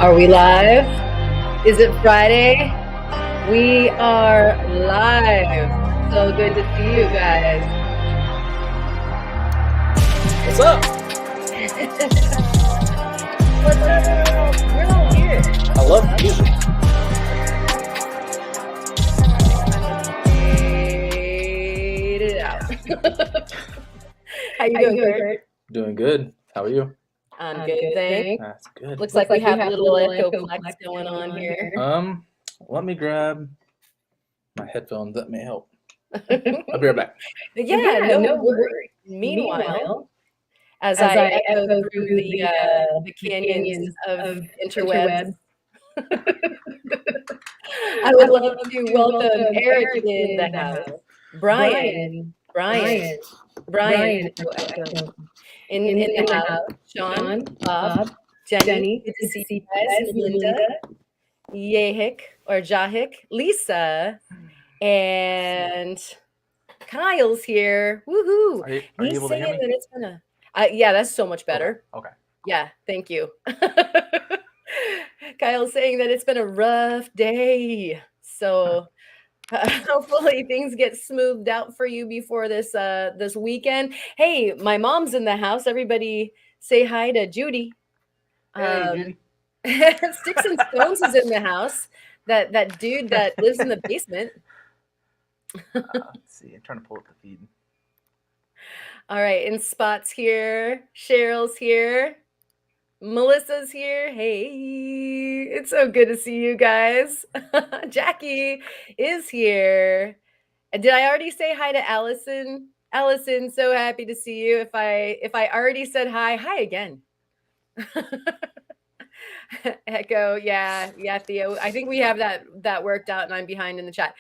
Are we live? Is it Friday? We are live. So good to see you guys. What's up? What's up? We're all here. I love music. Fade it out. How you doing, Kurt? Doing good. How are you? I'm good, thanks. That's good. Looks like we have a little echo flex going on here. Let me grab my headphones. That may help. I'll be right back. Yeah, no worries. Meanwhile, as I echo through the canyons of interwebs, I would love to welcome Eric in the house, Brian, in the house, Sean, Bob, Jenny, good to see you guys, Linda, Yahik or Jahik, Lisa, and Kyle's here. Woohoo! Are you He's able to saying hear me? that it's gonna. Yeah, that's so much better. Okay. Yeah, thank you. Kyle's saying that it's been a rough day, so hopefully things get smoothed out for you before this this weekend. Hey, my mom's in the house. Everybody, say hi to Judy. Hey, Sticks and Stones is in the house. That dude that lives in the basement. Let's see. I'm trying to pull up the feed. All right, and Spot's here. Cheryl's here. Melissa's here. Hey, it's so good to see you guys. Jackie is here. Did I already say hi to Allison? Allison, so happy to see you. If I already said hi again. Echo, yeah, Theo. I think we have that worked out, and I'm behind in the chat.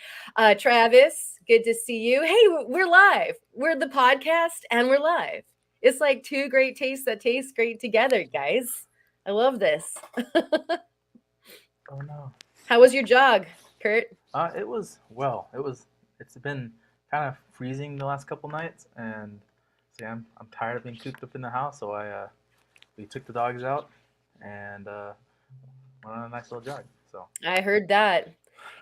Travis, good to see you. Hey, we're live. We're the podcast, and we're live. It's like two great tastes that taste great together, guys. I love this. Oh no. How was your jog, Kurt? It's been kind of freezing the last couple nights, and see, I'm tired of being cooped up in the house, so we took the dogs out and went on a nice little jog. So I heard that.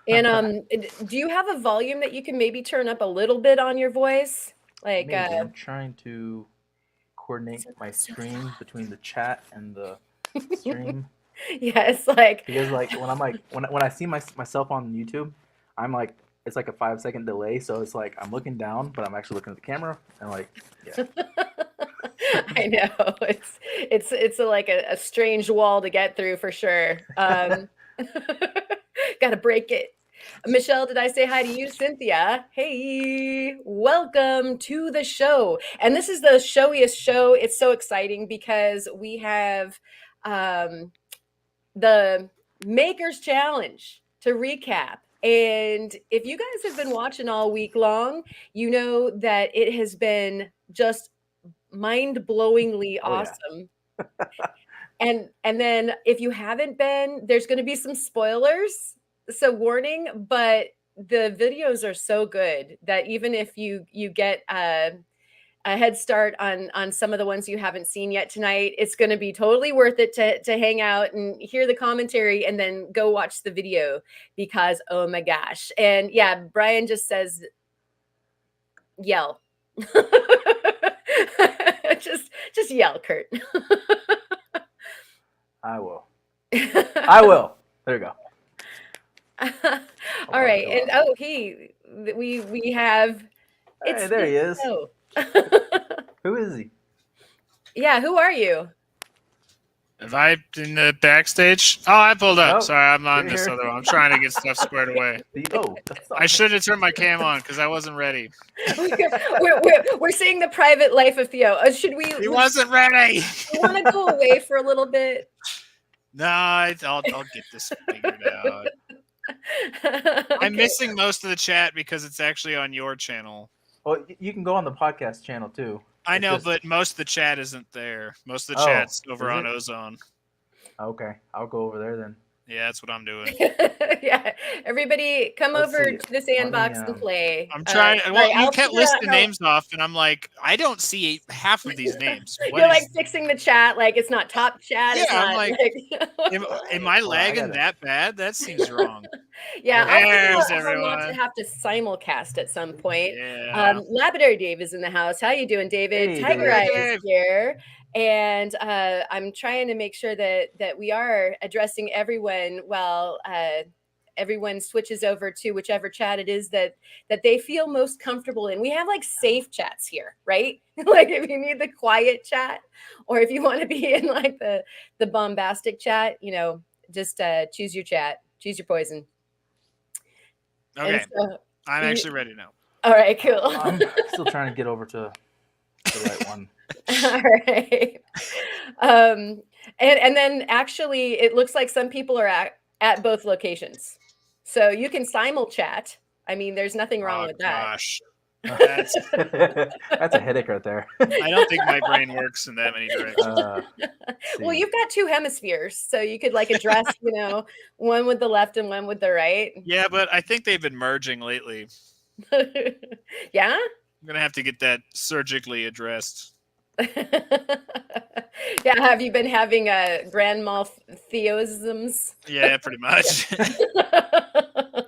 And do you have a volume that you can maybe turn up a little bit on your voice? Like maybe. I'm trying to coordinate my screen between the chat and the stream. Yeah, it's like because when I see myself on YouTube, I'm like, it's like a 5-second delay, so it's like I'm looking down, but I'm actually looking at the camera, and like, yeah. I know it's like a strange wall to get through for sure. Got to break it. Michelle, did I say hi to you? Cynthia, hey, welcome to the show. And this is the showiest show. It's so exciting because we have the Makers Challenge to recap. And if you guys have been watching all week long, you know that it has been just mind-blowingly awesome. Yeah. And then if you haven't been, there's going to be some spoilers. So warning, but the videos are so good that even if you get a head start on some of the ones you haven't seen yet tonight, it's going to be totally worth it to hang out and hear the commentary and then go watch the video because, oh my gosh. And yeah, Brian just says, yell. just yell, Kurt. I will. I will. There you go. All right, and we have. Hey, there he is. Who is he? Yeah, who are you? Have I in the backstage? Oh, I pulled up. Nope. Sorry, I'm on this other one. I'm trying to get stuff squared away. I should have turned my cam on because I wasn't ready. We're seeing the private life of Theo. Should we? He wasn't ready. You want to go away for a little bit? No, I'll get this figured out. Okay. I'm missing most of the chat because it's actually on your channel. Well, you can go on the podcast channel too. I know, but most of the chat isn't there. Most of the chat's over on Ozone. Okay, I'll go over there then. Yeah, that's what I'm doing. Yeah, everybody come Let's over see. to the sandbox and play. I'm trying. Sorry, Well, you I'll kept figure out listing how- names off, and I'm like, I don't see half of these names. You're like fixing the chat, like it's not top chat. Yeah, It's not I'm like, am I lagging that bad? That seems wrong. Yeah, I'll figure There's out how not to everyone. have to simulcast at some point. Yeah. Lapidary Dave is in the house. How you doing, David? Hey, Tiger Dave. Eye Dave. is here. And I'm trying to make sure that we are addressing everyone while everyone switches over to whichever chat it is that they feel most comfortable in. We have like safe chats here, right? Like if you need the quiet chat, or if you want to be in like the bombastic chat, you know, just choose your chat, choose your poison. Okay. So, I'm actually ready now. All right, cool. I'm still trying to get over to the right one. All right. And then actually it looks like some people are at both locations. So you can simul chat. I mean, there's nothing wrong with that. Gosh. That's a headache right there. I don't think my brain works in that many directions. Well, you've got two hemispheres, so you could like address, you know, one with the left and one with the right. Yeah, but I think they've been merging lately. Yeah? I'm going to have to get that surgically addressed. Yeah, have you been having grand mal theosms? Yeah, pretty much.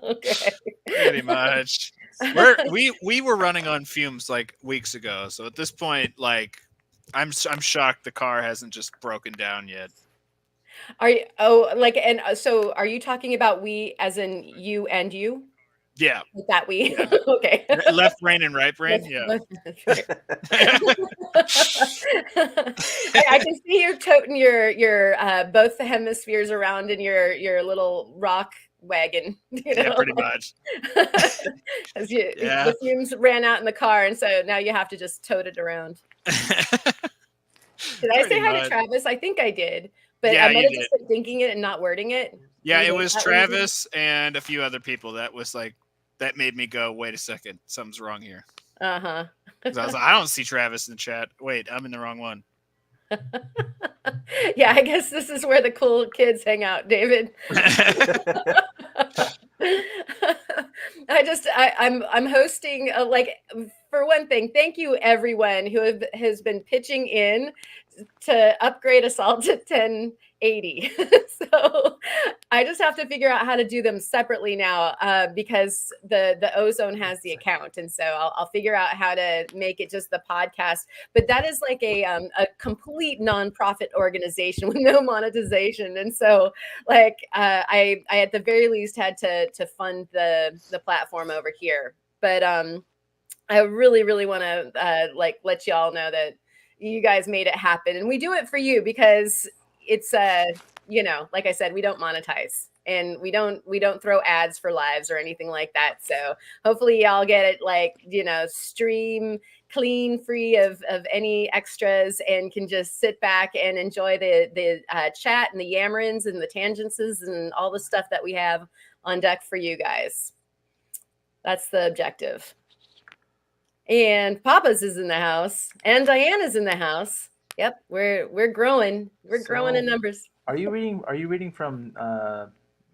Okay. Pretty much. We were running on fumes like weeks ago, so at this point, like, I'm shocked the car hasn't just broken down yet. Are you? And so are you talking about we as in you and you? Yeah. Like that we? Yeah. Okay. Left brain and right brain. Yeah. I can see you toting your both the hemispheres around in your little rock wagon. You know? Yeah, pretty much. As the fumes ran out in the car, and so now you have to just tote it around. Did I say hi to Travis? I think I did, but yeah, I might have just been thinking it and not wording it. Yeah, it was Travis and a few other people that was like, that made me go, wait a second, something's wrong here. Uh-huh. I was like, I don't see Travis in the chat. Wait, I'm in the wrong one. Yeah, I guess this is where the cool kids hang out, David. I'm hosting for one thing, thank you everyone who has been pitching in to upgrade Assault to 1080. So I just have to figure out how to do them separately now because the Ozone has the account, and so I'll figure out how to make it just the podcast. But that is like a complete nonprofit organization with no monetization, and so like I at the very least had to fund the platform over here. But I really want to let y'all know that you guys made it happen, and we do it for you because it's like I said, we don't monetize and we don't throw ads for lives or anything like that. So hopefully y'all get it stream clean, free of any extras, and can just sit back and enjoy the chat and the yammerin's and the tangences and all the stuff that we have on deck for you guys. That's the objective. And Papa's is in the house, and Diana's in the house. Yep, we're growing. We're growing in numbers. Are you reading from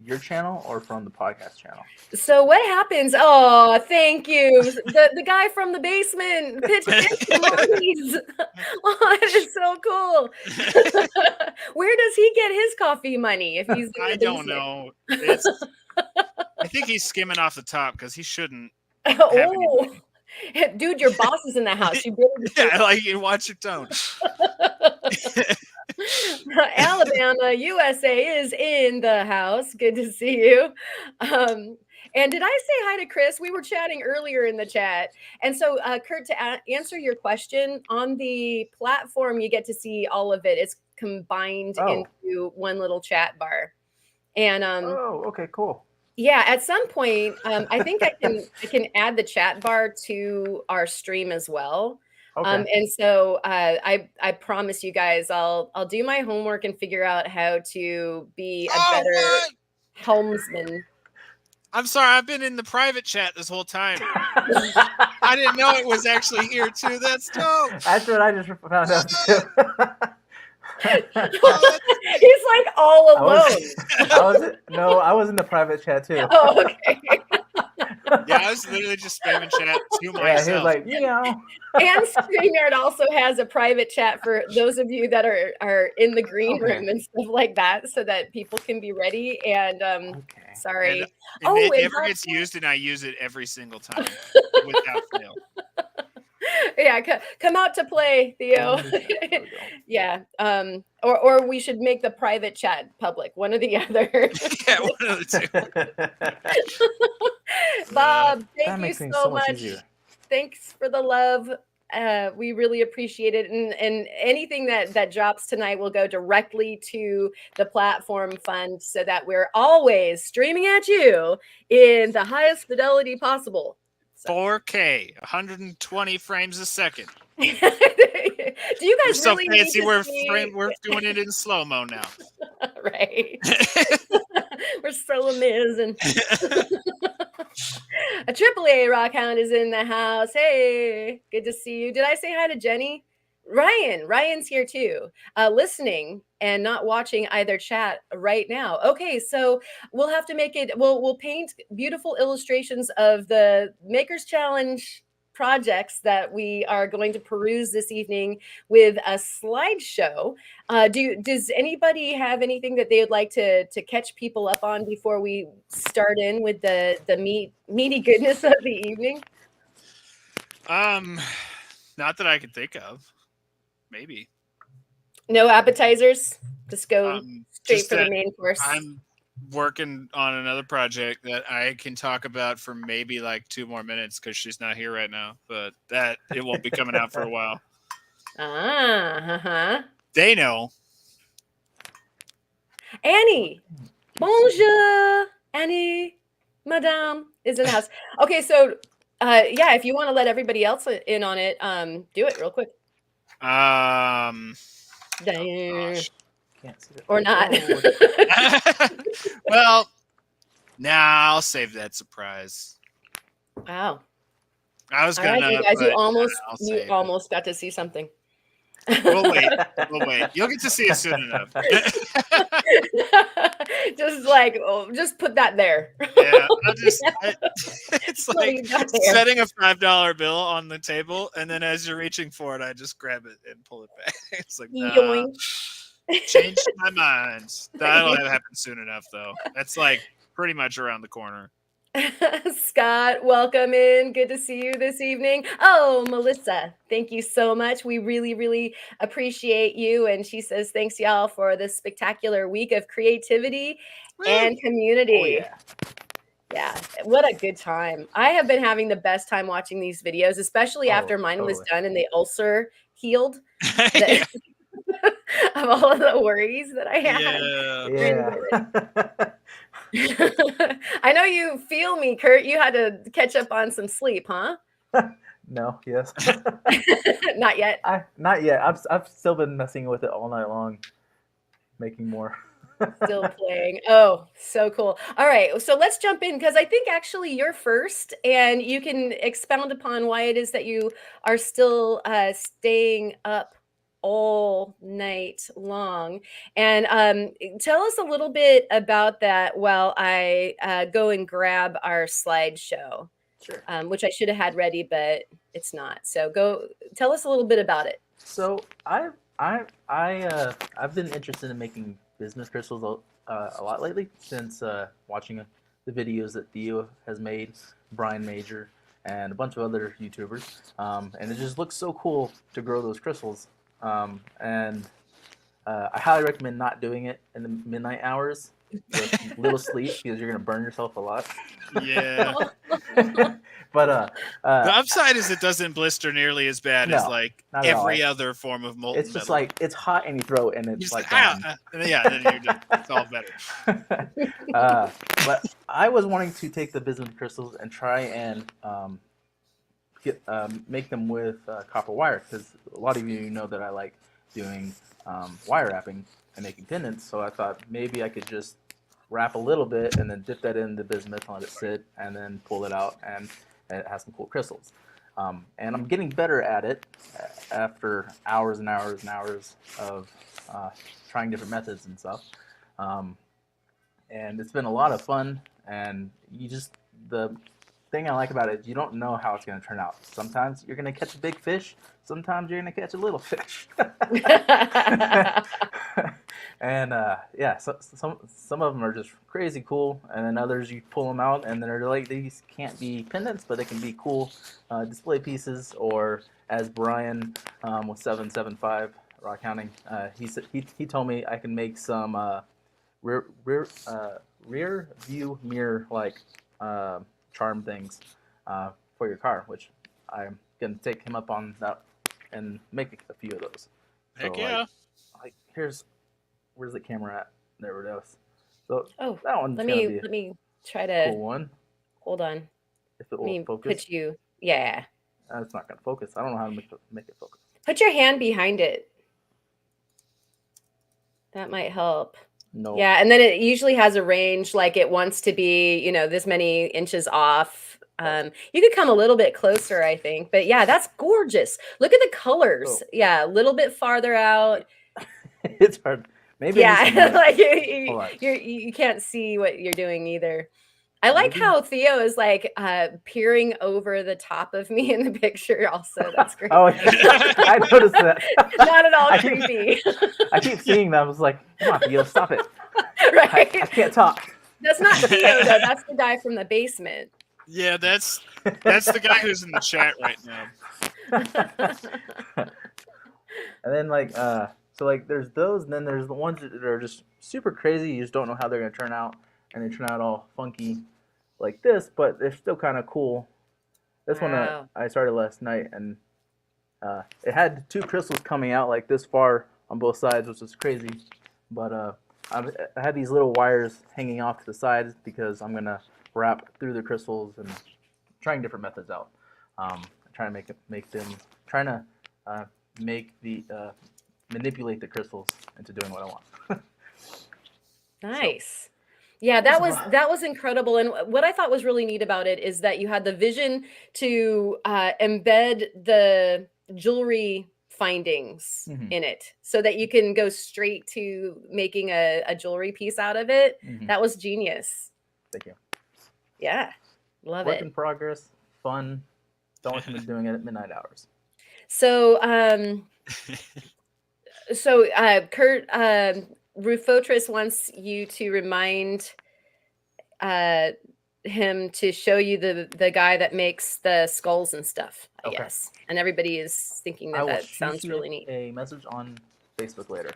your channel or from the podcast channel? So what happens? Oh, thank you. The guy from the basement pitched in monkeys. Oh, that is so cool. Where does he get his coffee money if he's in the don't basement? know. I think he's skimming off the top because he shouldn't. Oh. Dude, your boss is in the house. You you watch your tone. Alabama, USA is in the house. Good to see you. And did I say hi to Chris? We were chatting earlier in the chat. And so, Kurt, to answer your question, on the platform, you get to see all of it. It's combined into one little chat bar. And okay, cool. Yeah, at some point, I think I can add the chat bar to our stream as well. Okay. And so I promise you guys, I'll do my homework and figure out how to be a better helmsman. I'm sorry, I've been in the private chat this whole time. I didn't know it was actually here too. That's dope. That's what I just found out too. He's like all alone. I was in the private chat too. Oh, okay. Yeah, I was literally just spamming chat to myself. Yeah, he was like, meow. And Streamyard also has a private chat for those of you that are in the green room and stuff like that, so that people can be ready. And sorry. And it never gets used, and I use it every single time without fail. Yeah, come out to play, Theo. Yeah. Or we should make the private chat public, one or the other. Yeah, one of the two. Bob, thank you so much. Thanks for the love. We really appreciate it. And anything that drops tonight will go directly to the platform fund so that we're always streaming at you in the highest fidelity possible. 4K, 120 frames a second. Do you guys so really fancy? We're doing it in slow mo now. Right. We're so amazing. A AAA Rockhound is in the house. Hey, good to see you. Did I say hi to Jenny? Ryan's here too, listening and not watching either chat right now. Okay, so we'll have to make it. We'll paint beautiful illustrations of the Makers Challenge projects that we are going to peruse this evening with a slideshow. Does anybody have anything that they would like to catch people up on before we start in with the meaty goodness of the evening? Not that I can think of. Maybe. No appetizers. Just go straight for the main course. I'm working on another project that I can talk about for maybe like 2 more minutes because she's not here right now, but that it won't be coming out for a while. They know. Annie. Bonjour. Annie, madame, is in the house. Okay, so yeah, if you want to let everybody else in on it, do it real quick. Oh, or not. Well, now I'll save that surprise. Wow. I was gonna. Right, you guys, you almost got to see something. We'll wait. You'll get to see it soon enough. Just put that there. Yeah, it's like setting a $5 bill on the table, and then as you're reaching for it, I just grab it and pull it back. It's like, nah, changed my mind. That'll happen soon enough, though. That's like pretty much around the corner. Scott, welcome in. Good to see you this evening. Oh, Melissa, thank you so much. We really, really appreciate you. And she says, thanks, y'all, for this spectacular week of creativity and community. Yeah, what a good time. I have been having the best time watching these videos, especially after mine was done and the ulcer healed. Of all of the worries that I had. I know you feel me, Kurt. You had to catch up on some sleep, huh? No, yes. Not yet. Not yet. I've still been messing with it all night long, making more. Still playing. Oh, so cool. All right, so let's jump in because I think actually you're first, and you can expound upon why it is that you are still staying up all night long. And tell us a little bit about that while I go and grab our slideshow. Sure. Which I should have had ready, but it's not. So go tell us a little bit about it. So I've been interested in making bismuth crystals a lot lately since watching the videos that Theo has made, Brian Major, and a bunch of other YouTubers. And it just looks so cool to grow those crystals. I highly recommend not doing it in the midnight hours with little sleep because you're gonna burn yourself a lot. Yeah. But the upside is it doesn't blister nearly as bad as like every other form of molten It's just metal. like it's hot in your throat and it's like yeah, then you're done. It's all better. But I was wanting to take the bismuth crystals and try and make them with copper wire because a lot of you know that I like doing wire wrapping and making pendants. So I thought maybe I could just wrap a little bit and then dip that in the bismuth and let it sit and then pull it out and it has some cool crystals. And I'm getting better at it after hours and hours and hours of trying different methods and stuff. And it's been a lot of fun. And the thing I like about it is you don't know how it's going to turn out. Sometimes you're going to catch a big fish. Sometimes you're going to catch a little fish. And so some of them are just crazy cool, and then others you pull them out and they're like, these can't be pendants, but they can be cool display pieces. Or as Brian with 775 Rockhounding, he told me I can make some rear view mirror like charm things for your car, which I'm gonna take him up on that and make a few of those. Heck so, yeah! Like where's the camera at? There it is. So that one's let me try to cool one. Hold on. If it will focus. Put you. Yeah. It's not gonna focus. I don't know how to make it focus. Put your hand behind it. That might help. No. Yeah, and then it usually has a range, like it wants to be, this many inches off. You could come a little bit closer, I think, but yeah, that's gorgeous. Look at the colors. Oh. Yeah, a little bit farther out. It's hard. Maybe. Yeah, like you can't see what you're doing either. I like how Theo is like peering over the top of me in the picture. Also, that's great. Oh, I noticed that. Not at all creepy. I keep seeing that. I was like, come on, Theo, stop it. Right. I can't talk. That's not Theo though. That's the guy from the basement. Yeah, that's the guy who's in the chat right now. And then so there's those, and then there's the ones that are just super crazy. You just don't know how they're gonna turn out, and they turn out all funky like this, but they're still kind of cool. This one I started last night, and it had 2 crystals coming out like this far on both sides, which is crazy. But I had these little wires hanging off to the sides because I'm gonna wrap through the crystals and trying different methods out. Trying to manipulate the crystals into doing what I want. Nice. Yeah, that was incredible. And what I thought was really neat about it is that you had the vision to embed the jewelry findings in it so that you can go straight to making a jewelry piece out of it. That was genius. Thank you. Yeah, love it. Work in progress, fun. Don't want to be doing it at midnight hours. So, Kurt, Rufotris wants you to remind him to show you the guy that makes the skulls and stuff, I guess. And everybody is thinking that sounds really neat. A message on Facebook later.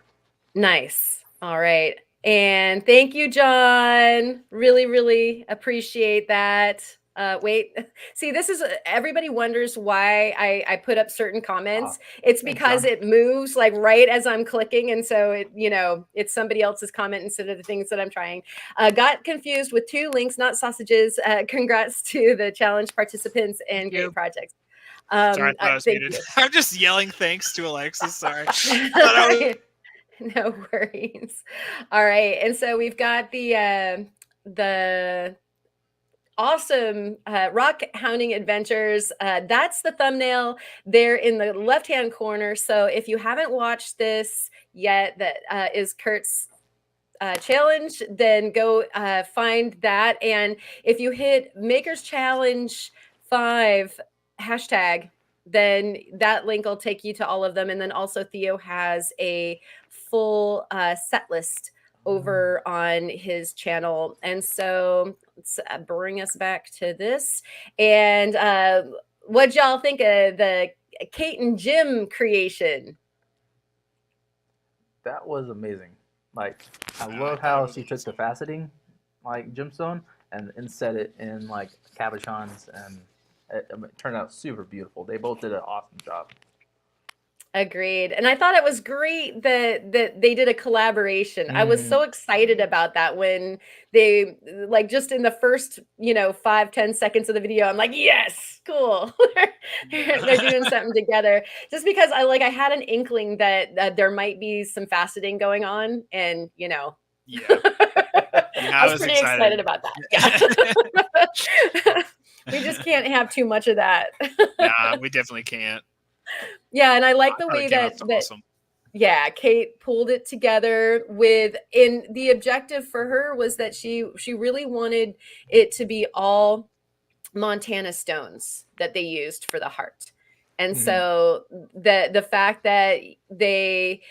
Nice. All right. And thank you, John. Really, really appreciate that. Wait, see, this is everybody wonders why I put up certain comments. It's because it moves like right as I'm clicking, and so it's somebody else's comment instead of the things that I'm trying. Got confused with 2 links, not sausages. Congrats to the challenge participants and great projects. Sorry, I was muted. I'm just yelling thanks to Alexis. Sorry. No worries. All right, and so we've got the awesome Rockhounding Adventures. That's the thumbnail there in the left-hand corner. So if you haven't watched this yet, that is Kurt's challenge, then go find that. And if you hit Makers Challenge 5 hashtag, then that link will take you to all of them. And then also Theo has a full set list over on his channel. And so let's bring us back to this. And what'd y'all think of the Kate and Jim creation? That was amazing. Like, I love how she took the faceting, like gemstone, and set it in like cabochons, and it turned out super beautiful. They both did an awesome job. Agreed. And I thought it was great that they did a collaboration. I was so excited about that when they, like, just in the first, 5-10 seconds of the video, I'm like, yes, cool. They're doing something together. Just because I had an inkling that there might be some faceting going on, and Yeah. I was pretty excited about that. Yeah. We just can't have too much of that. Nah, we definitely can't. Yeah, and I like the thought it way came out that so awesome. yeah, Kate pulled it together with, and the objective for her was that she really wanted it to be all Montana stones that they used for the heart. And so the fact that they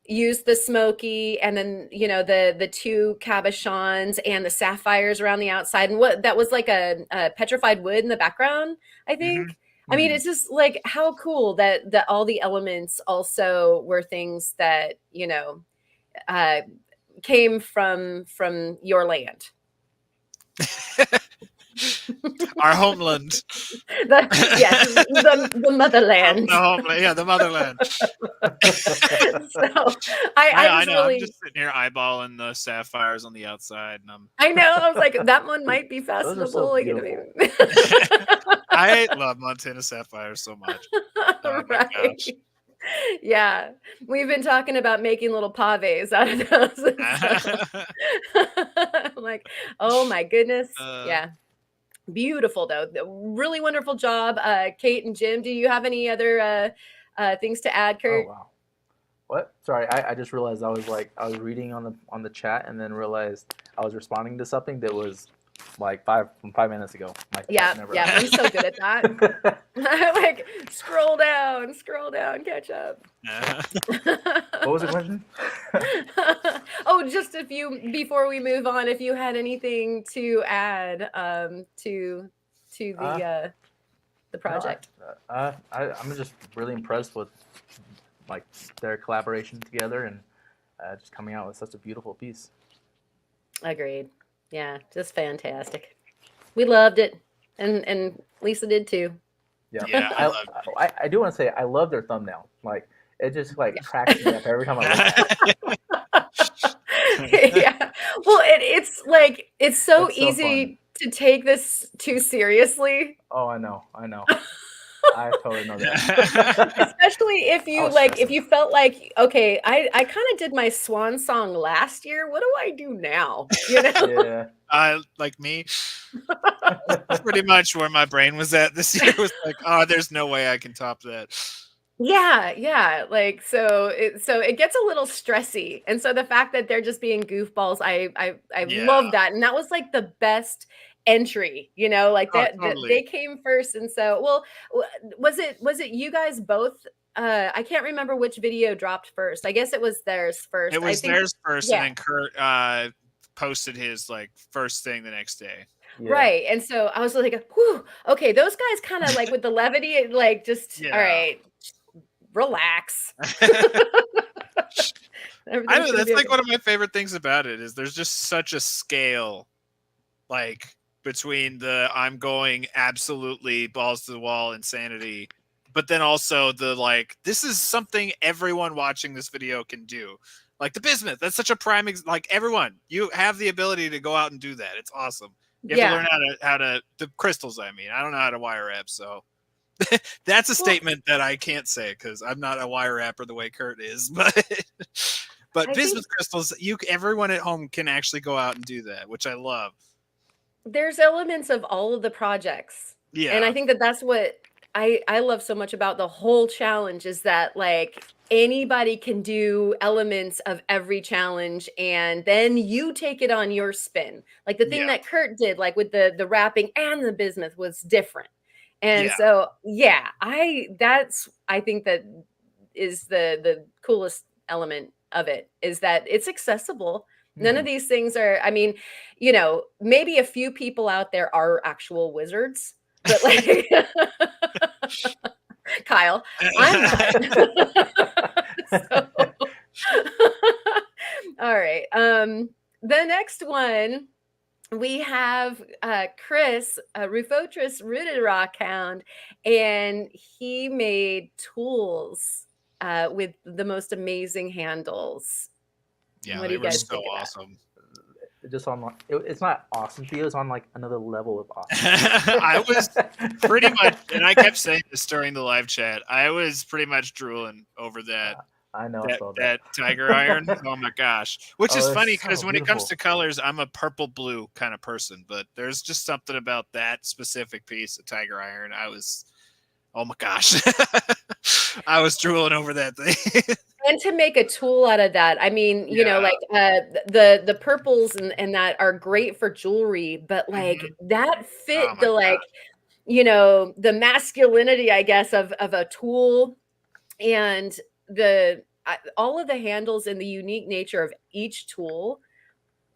used the smoky and then the two cabochons and the sapphires around the outside, and what that was like a petrified wood in the background, I think. I mean, it's just like how cool that all the elements also were things that came from your land. Our homeland. The motherland. The homeland. Yeah, the motherland. So I know. Really, I'm just sitting here eyeballing the sapphires on the outside, and I know. I was like, that one might be Those are fashionable. so Like, beautiful. I love Montana sapphires so much. Oh my gosh. Yeah, we've been talking about making little paves out of those. I'm like, oh my goodness. Yeah. Beautiful though. Really wonderful job. Kate and Jim, do you have any other things to add, Kurt? Oh wow. What? Sorry, I just realized I was reading on the chat and then realized I was responding to something that was like 5 minutes ago. Yeah, I'm so good at that. Like scroll down, catch up. What was the question? Oh, just before we move on, if you had anything to add to the project. No, I'm just really impressed with like their collaboration together and just coming out with such a beautiful piece. Agreed. Yeah, just fantastic. We loved it, and Lisa did too. Yeah, I loved it. I do want to say I love their thumbnail. Like it just cracks me up every time I look at it. Yeah. Well, it's so easy to take this too seriously. Oh, I know. I totally know that. Especially if you felt like, okay, I kind of did my swan song last year. What do I do now? Yeah. Like me. That's pretty much where my brain was at this year. Was like, oh, there's no way I can top that. Yeah. Like so it gets a little stressy. And so the fact that they're just being goofballs, I love that. And that was like the best entry, Totally. they came first. And so, well, was it you guys both? I can't remember which video dropped first. I guess it was theirs first. It was theirs first, and then Kurt posted his first thing the next day. Yeah. Right. And so I was like, whew, okay, those guys kind of like with the levity, like just all right, relax. I know that's like one of my favorite things about it is there's just such a scale between the I'm going absolutely balls to the wall insanity, but then also the this is something everyone watching this video can do. Like the bismuth, that's such a prime everyone, you have the ability to go out and do that. It's awesome. You have to learn how to the crystals. I mean, I don't know how to wire wrap, so that's a statement that I can't say because I'm not a wire wrapper the way Kurt is. But bismuth crystals, everyone at home can actually go out and do that, which I love. There's elements of all of the projects. Yeah. And I think that's what I love so much about the whole challenge is that anybody can do elements of every challenge and then you take it on your spin. Like the thing that Kurt did, with the wrapping and the bismuth was different. And so, I think that is the coolest element of it is that it's accessible. None of these things are, I mean, maybe a few people out there are actual wizards, but Kyle, I'm not. All right. The next one we have Chris Rufotris rooted Rockhound, and he made tools with the most amazing handles. Yeah, what do you guys think awesome. Just on it's not awesome, Theo. It's on another level of awesome. I was pretty much, and I kept saying this during the live chat, I was pretty much drooling over that. I know. I saw that tiger iron. Oh my gosh! Which is it's funny so because when it comes beautiful. to colors, I'm a purple blue kind of person, but there's just something about that specific piece of tiger iron. Oh my gosh, I was drooling over that thing. And to make a tool out of that, I mean, you know, Yeah. like the purples and that are great for jewelry, but like Mhm. that Oh fit my the like, gosh. you know, the masculinity, I guess, of a tool and all of the handles and the unique nature of each tool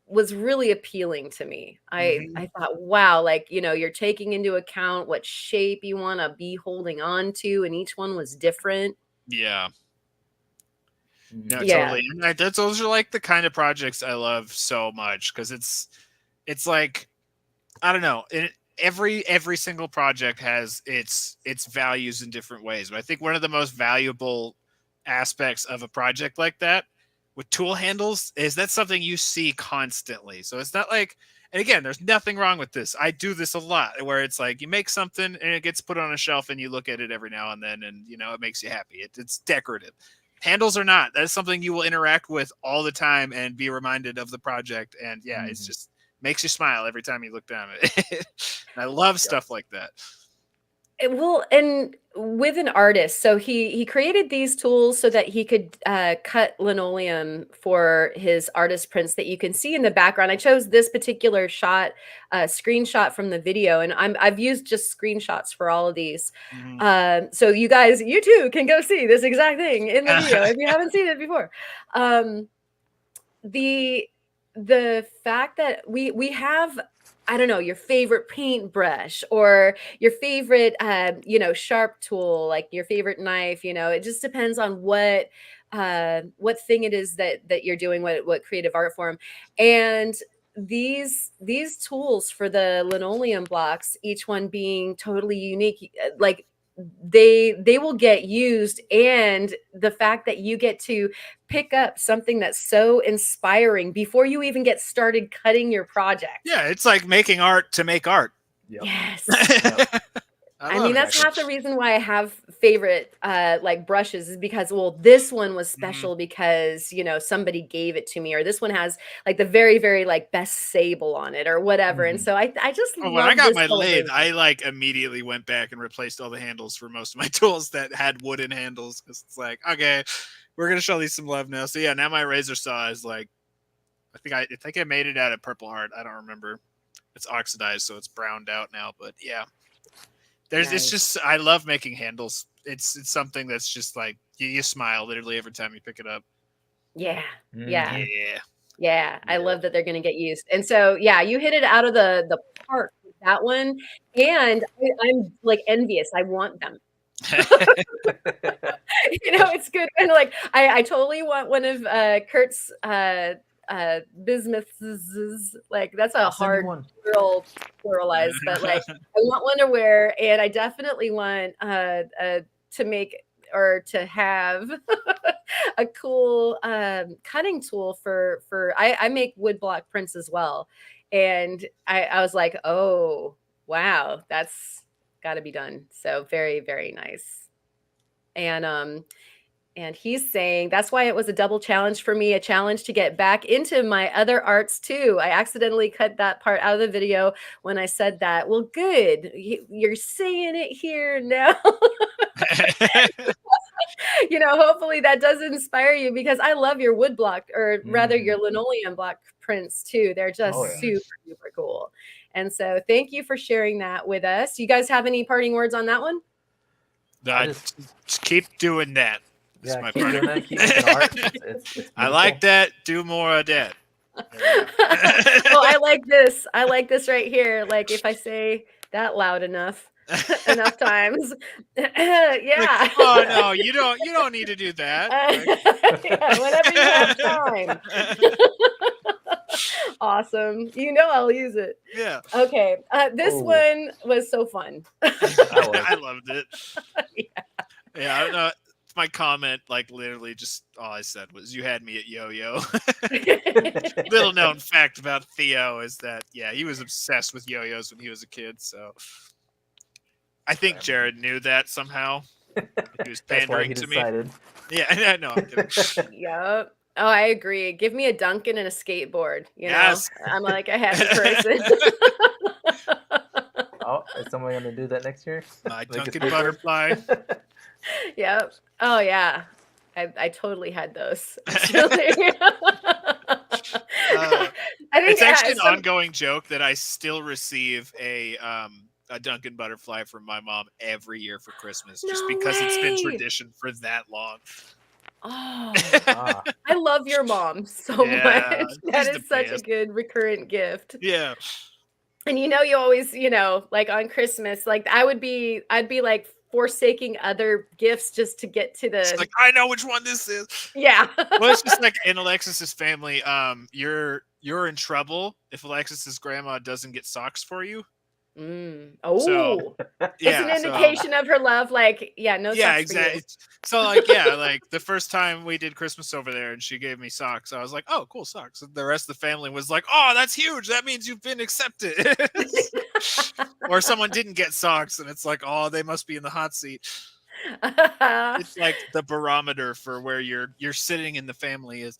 was really appealing to me. I Mhm. I thought, wow, like, you know, you're taking into account what shape you want to be holding on to, and each one was different. Yeah. No, Yeah. totally. And those are like the kind of projects I love so much because it's like I don't know. Every single project has its values in different ways. But I think one of the most valuable aspects of a project like that with tool handles is that's something you see constantly. So it's not like, and again, there's nothing wrong with this. I do this a lot where it's like you make something and it gets put on a shelf and you look at it every now and then and you know it makes you happy. It's decorative. Handles are not. That is something you will interact with all the time and be reminded of the project. And yeah, it's just makes you smile every time you look down at it. And I love stuff like that. Well, and with an artist, so he created these tools so that he could cut linoleum for his artist prints that you can see in the background. I chose this particular shot, screenshot from the video, and I've used just screenshots for all of these. Mhm. So you guys, you too, can go see this exact thing in the video if you haven't seen it before. The the fact that we have, I don't know, your favorite paintbrush or your favorite you know, sharp tool, like your favorite knife, you know, it just depends on what thing it is that you're doing, what creative art form. And these tools for the linoleum blocks, each one being totally unique, like they will get used, and the fact that you get to pick up something that's so inspiring before you even get started cutting your project. Yeah, it's like making art to make art. Yep. Yes. Yep. I love mean, it. that's half the reason why I have favorite like brushes is because, well, this one was Mhm. special because, you know, somebody gave it to me, or this one has like the very, very like best sable on it or whatever. And Mhm. so I just Oh, when I love got this my lathe, celebration. I like immediately went back and replaced all the handles for most of my tools that had wooden handles because it's like, okay, we're gonna show these some love now. So yeah, now my razor saw is like, I think I made it out of Purple Heart. I don't remember. It's oxidized, so it's browned out now. But yeah, it's Nice. just I love making handles. It's something that's just like you smile literally every time you pick it up. Yeah. Mhm. Yeah. Yeah. Yeah, I Yeah. love that they're gonna get used. And so, yeah, you hit it out of the park with that one, and I'm, like, envious, I want them. You know, it's good, and, like, I totally want one of, Kurt's, bismuths, like, that's a I'll send you hard one. pluralize, but, like, I want one to wear, and I definitely want, to make or to have a cool cutting tool for I make wood block prints as well, and I was like, oh wow, that's got to be done. So very, very nice. And he's saying that's why it was a double challenge for me, a challenge to get back into my other arts too. I accidentally cut that part out of the video when I said that. Well, good, you're saying it here now. You know, hopefully that does inspire you, because I love your wood block, or rather your linoleum block prints too. They're Oh just yeah. super, super cool. And so thank you for sharing that with us. You guys have any parting words on that one? I just Keep doing that. That's yeah, my keep part. doing that. Keep making art. It's I like beautiful. that. Do more of that. Oh, I like this. I like this right here. Like if I say that loud enough, enough times, Like, yeah. oh no, you don't need to do that. Yeah, whenever you have time. Awesome. You know I'll use it. Yeah. Okay. This Oh. one was so fun. I loved it. Yeah. Yeah, I don't know. My comment, like literally just all I said was you had me at yo-yo. Little known fact about Theo is that yeah, he was obsessed with yo-yos when he was a kid, so I think Jared knew that somehow. He was That's why he pandering to me. decided. Yeah, no, I'm kidding. Yep. Oh, I agree. Give me a Duncan and a skateboard. You know, Yes. I'm like a happy person. Oh, is someone gonna do that next year? My Like a Duncan skateboard? butterfly. Yep. Oh yeah. I totally had those. Actually. I think It's actually an ongoing joke that I still receive a Duncan butterfly from my mom every year for Christmas, just No because it's been way. tradition for that long. Oh, Ah, I love your mom so Yeah, much. That she's the is such a best. good recurrent gift. Yeah. And you always, like on Christmas, like I'd be like forsaking other gifts just to get to It's the like, I know which one this is. yeah. Well, it's just like in Alexis's family, you're in trouble if Alexis's grandma doesn't get socks for you. Oh, So, it's yeah, an indication of her love. Like, yeah, no yeah, socks exactly. for So, like, yeah, like the first time we did Christmas over there and she gave me socks, I was like, oh, cool socks. And the rest of the family was like, oh, that's huge. That means you've been accepted. Or someone didn't get socks and it's like, oh, they must be in the hot seat. you. It's like the barometer for where you're sitting in the family is.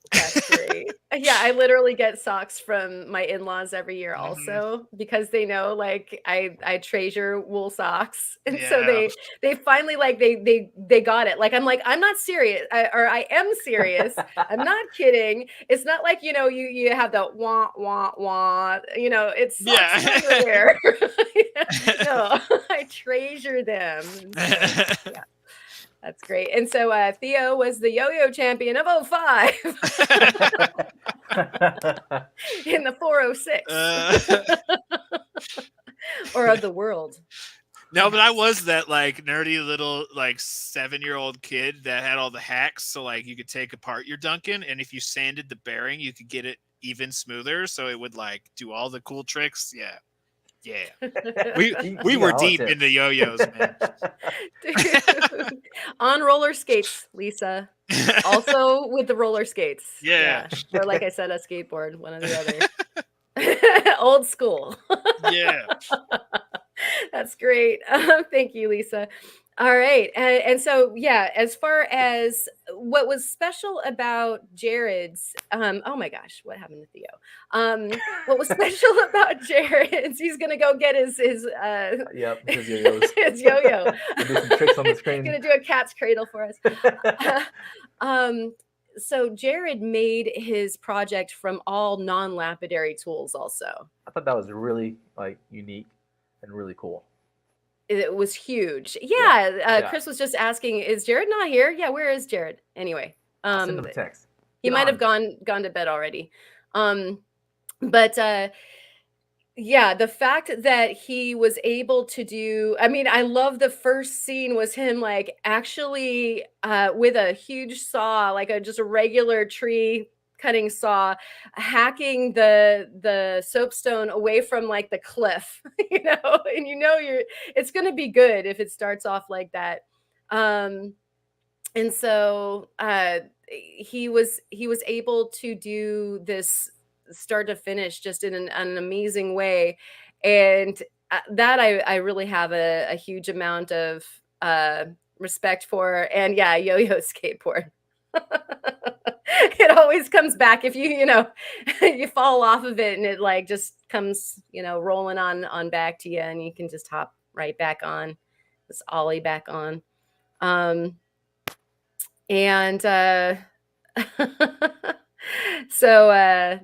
That's great. Yeah, I literally get socks from my in-laws every year Mhm. also because they know like I treasure wool socks. And so Yeah. they finally like they got it. Like I'm like I'm not serious I am serious. I'm not kidding. It's not like you have the wah wah wah, it's socks Yeah. and underwear. No, I treasure them. And so, yeah. That's great. And so Theo was the yo-yo champion of 05 in the 406 or of the world. No, but I was that like nerdy little like 7-year-old kid that had all the hacks. So like you could take apart your Duncan, and if you sanded the bearing, you could get it even smoother. So it would like do all the cool tricks. Yeah. We were deep into yo-yos, man. Dude. On roller skates, Lisa. Also with the roller skates. Yeah. Or like I said, a skateboard, one or the other. Old school. Yeah. That's great. Thank you, Lisa. All right. And so, yeah, as far as what was special about Jared's, oh my gosh, what happened to Theo? What was special about Jared's, he's going to go get his yep, his yo-yos. his yo-yo. Do some tricks on the screen. Going to do a cat's cradle for us. So Jared made his project from all non-lapidary tools also. I thought that was really like unique and really cool. It was huge. Yeah. Yeah. Chris was just asking, is Jared not here? Yeah, where is Jared? Anyway. I'll send him a text. He might have gone to bed already. But yeah, the fact that he was able to do, I mean, I love the first scene was him like actually with a huge saw, like just a regular tree cutting saw, hacking the soapstone away from like the cliff, and it's going to be good if it starts off like that. And so he was able to do this start to finish just in an amazing way, and that I really have a huge amount of respect for. And yeah, yo-yo skateboard. It always comes back if you fall off of it and it like just comes rolling on back to you, and you can just hop right back on, just ollie back on. And so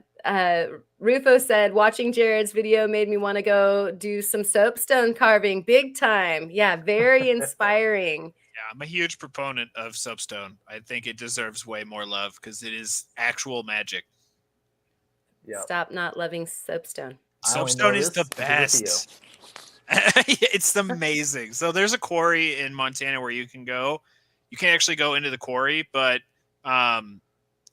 Rufo said, watching Jared's video made me want to go do some soapstone carving big time. Yeah, very inspiring. Yeah, I'm a huge proponent of soapstone. I think it deserves way more love because it is actual magic. Yeah. Stop not loving soapstone. Soapstone is the best. It's amazing. So there's a quarry in Montana where you can go. You can't actually go into the quarry, but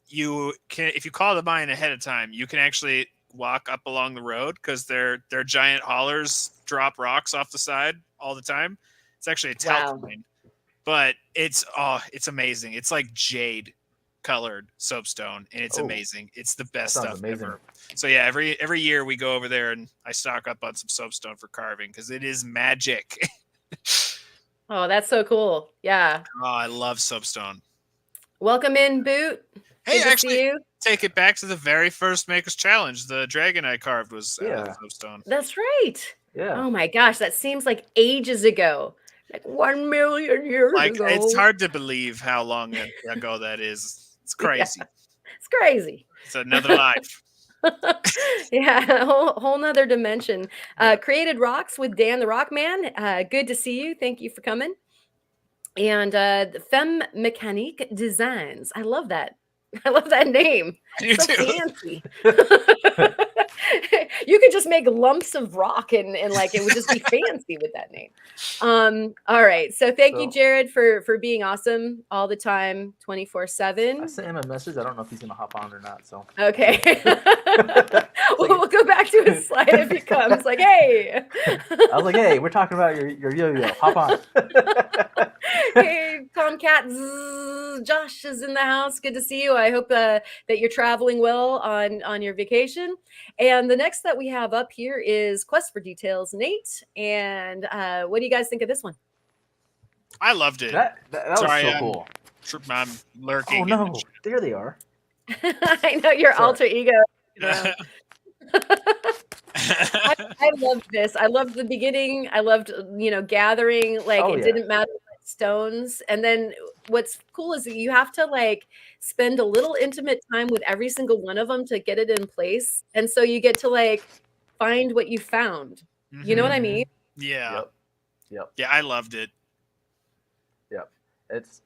you can, if you call the mine ahead of time, you can actually walk up along the road because their giant haulers drop rocks off the side all the time. It's actually a talc mine. But it's amazing. It's like jade colored soapstone, and it's amazing. It's the best stuff ever. So yeah, every year we go over there and I stock up on some soapstone for carving because it is magic. Oh, that's so cool. Yeah. Oh, I love soapstone. Welcome in, Boot. Hey, Good to actually, see you. take it back to the very first Maker's Challenge. The dragon I carved was out of soapstone. That's right. Yeah. Oh my gosh, that seems like ages ago. Like 1 million years ago. It's hard to believe how long ago that is. It's crazy. Yeah, it's crazy. It's another life. Yeah, whole nother dimension. Created Rocks with Dan the Rock Man. Good to see you. Thank you for coming. And Femme Mécanique Designs. I love that. I love that name. You So too. fancy. You could just make lumps of rock and like it would just be fancy with that name. All right. So thank you, Jared, for being awesome all the time, 24/7. I sent him a message. I don't know if he's gonna hop on or not. So okay. We'll go back to his slide if he comes. Like, hey. I was like, hey, we're talking about your yo-yo. Hop on. Hey, Tomcat. Josh is in the house. Good to see you. I hope that you're traveling well on your vacation. And the next that we have up here is Quest for Details, Nate. And what do you guys think of this one? I loved it. That was so cool. I'm lurking. Oh no, there they are. I know your alter ego. I loved this. I loved the beginning. I loved, gathering. Like it didn't matter what stones. And then what's cool is that you have to like spend a little intimate time with every single one of them to get it in place. And so you get to like find what you found. Mm-hmm. You know what I mean? Yeah. Yep. Yeah, I loved it. Yep. It's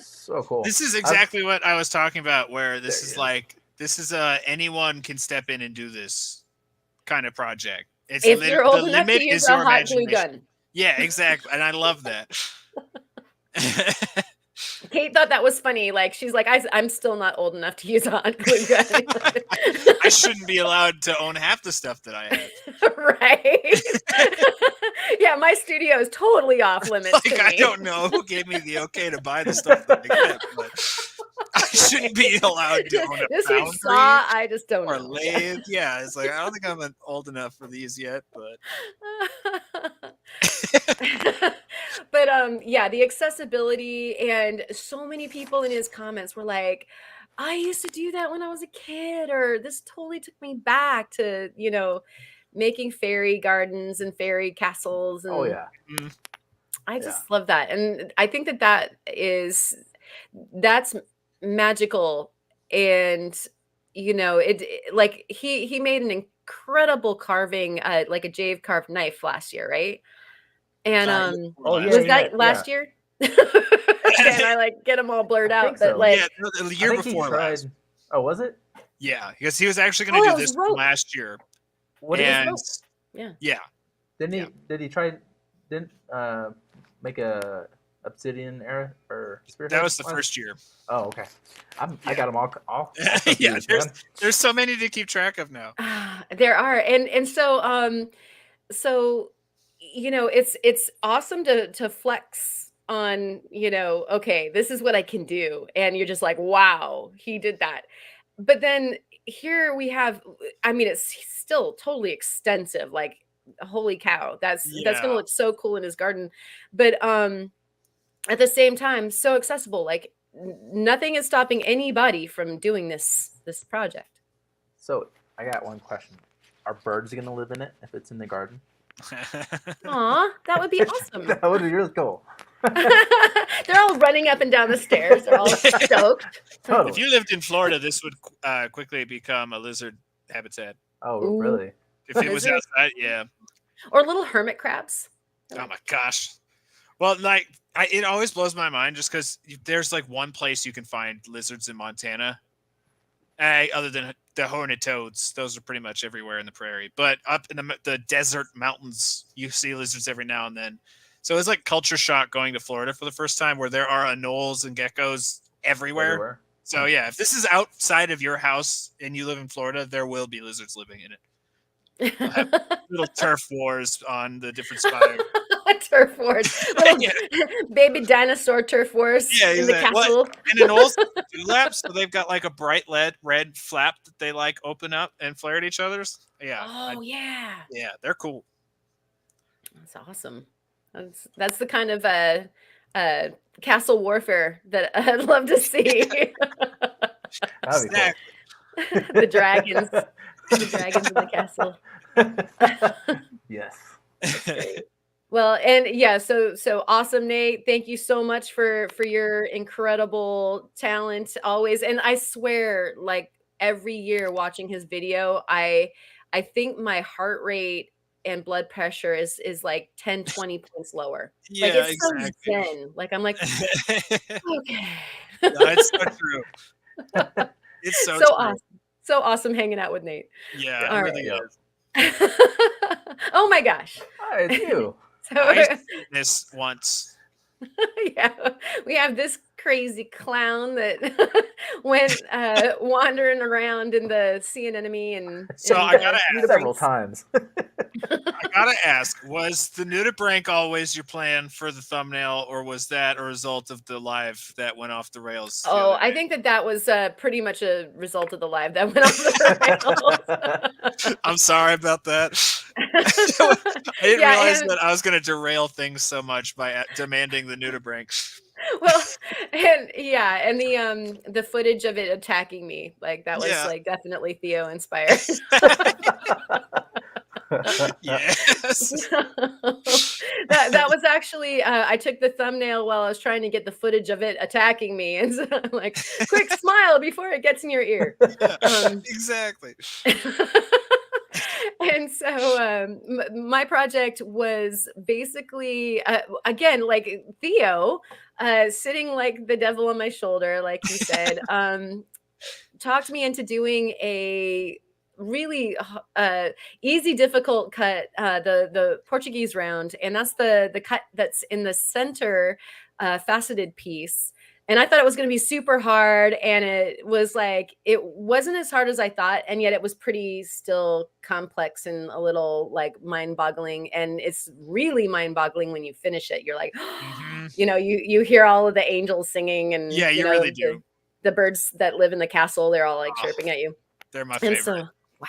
so cool. This is exactly what I was talking about, where this is like, this is anyone can step in and do this kind of project. It's if you're old enough to use a hot glue gun. Yeah, exactly. And I love that. Kate thought that was funny. Like, she's like, I'm still not old enough to use a hot glue gun. I shouldn't be allowed to own half the stuff that I have. Right. Yeah, my studio is totally off limits. Like, to me. I don't know who gave me the okay to buy the stuff that I get, but I shouldn't be allowed to own a this foundry saw, I just don't or know. lathe. Yeah, it's like, I don't think I'm old enough for these yet, but but yeah, the accessibility, and so many people in his comments were like, I used to do that when I was a kid, or this totally took me back to, making fairy gardens and fairy castles. And I just love that. And I think that's magical. And, it like he made an incredible carving, like a jade carved knife last year, right? And was that last year? Again, I like get them all blurred out, but like the year before last. Oh, was it? Yeah, because he was actually going to do this last year. What is yeah. Did he try? Didn't make a obsidian era or spearhead? That was the first year. Oh, okay. I got them all yeah, there's so many to keep track of now. There are, and so it's awesome to flex on, okay, this is what I can do, and you're just like, wow, he did that. But then here we have, it's still totally extensive, like holy cow, that's gonna look so cool in his garden. But at the same time, so accessible, like nothing is stopping anybody from doing this project. So I got one question. Are birds gonna live in it if it's in the garden? Aw, that would be awesome. That would be really cool. They're all running up and down the stairs. They're all stoked. Totally. If you lived in Florida, this would quickly become a lizard habitat. Oh, really? If it was outside, yeah. Or little hermit crabs. Oh my gosh. Well, like it always blows my mind just because there's like one place you can find lizards in Montana, other than the horned toads. Those are pretty much everywhere in the prairie. But up in the desert mountains, you see lizards every now and then. So it's like culture shock going to Florida for the first time, where there are anoles and geckos everywhere. So yeah, if this is outside of your house and you live in Florida, there will be lizards living in it. We'll have little turf wars on the different spots. Turf wars, little baby dinosaur turf wars in the castle. And anoles do laps, so they've got like a bright red flap that they like open up and flare at each other's. Yeah. Oh yeah. Yeah, they're cool. That's awesome. That's the kind of castle warfare that I'd love to see. That'd be cool. The dragons in the castle. Yes. That's great. Well, and yeah, so awesome, Nate. Thank you so much for your incredible talent always. And I swear, like every year watching his video, I think my heart rate and blood pressure is like 10, 20 points lower. Yeah, like it's exactly. so zen. Like I'm like, okay. No, it's so true. It's so true. awesome. So awesome hanging out with Nate. Yeah, All it really right. is. Oh my gosh. Hi, it's you. So I've seen this once. yeah, we have this crazy clown that went wandering around in the sea anemone and So I gotta ask several times. I gotta ask, was the nudibranch always your plan for the thumbnail, or was that a result of the live that went off the rails? Oh, I think that was pretty much a result of the live that went off the rails. I'm sorry about that. I didn't realize that I was going to derail things so much by demanding the nudibranch. Well, and yeah, and the footage of it attacking me, like that was like definitely Theo inspired. Yes. that was actually I took the thumbnail while I was trying to get the footage of it attacking me, and so I'm like, quick smile before it gets in your ear. Exactly. And so my project was basically again like Theo sitting like the devil on my shoulder, like he said, talked me into doing a really easy difficult cut, the Portuguese round, and that's the cut that's in the center faceted piece. And I thought it was going to be super hard, and it was like it wasn't as hard as I thought, and yet it was pretty still complex and a little like mind-boggling. And it's really mind-boggling when you finish it. You're like, you know, you hear all of the angels singing, and yeah, you really do. The birds that live in the castle, they're all like chirping at you. They're my favorite. And so, wow.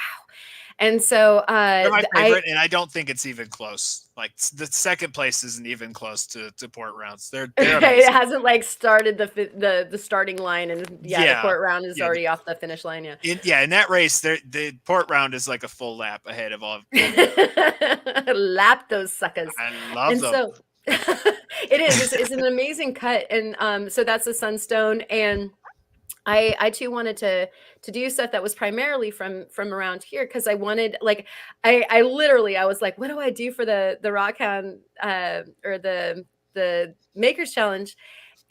And so they're my favorite, and I don't think it's even close. Like the second place isn't even close to port rounds. They're it hasn't like started the starting line, and the port round is already off the finish line. In that race, the port round is like a full lap ahead of all. Lap those suckers. I love them. So it is. It's an amazing cut, and so that's the sunstone, and I too wanted to do stuff that was primarily from around here, because I wanted, like, I literally, I was like, what do I do for the Rockhound or the Makers Challenge?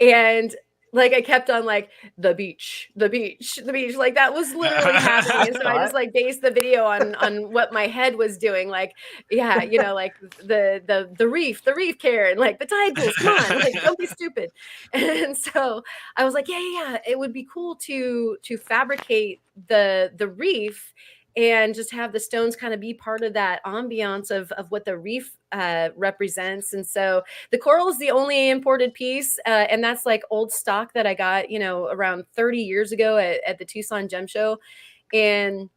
And like I kept on like the beach, like that was literally happening. And so I just like based the video on what my head was doing. Like, yeah, you know, like the reef, Karen, like the tide pools, come on, like don't be stupid. And so I was like, yeah, it would be cool to fabricate the reef and just have the stones kind of be part of that ambiance of what the reef represents. And so the coral is the only imported piece, and that's like old stock that I got, you know, around 30 years ago at the Tucson Gem Show. And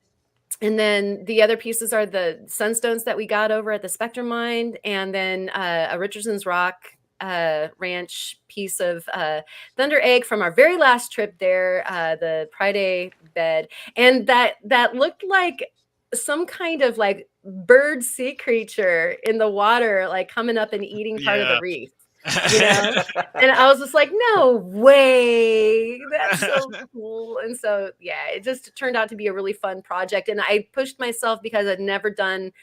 then the other pieces are the sunstones that we got over at the Spectrum Mine, and then a Richardson's Rock ranch piece of thunder egg from our very last trip there, the Pride bed, and that looked like some kind of like bird sea creature in the water, like coming up and eating part of the reef, you know. And I was just like, no way, that's so cool. And so yeah, it just turned out to be a really fun project, and I pushed myself because I'd never done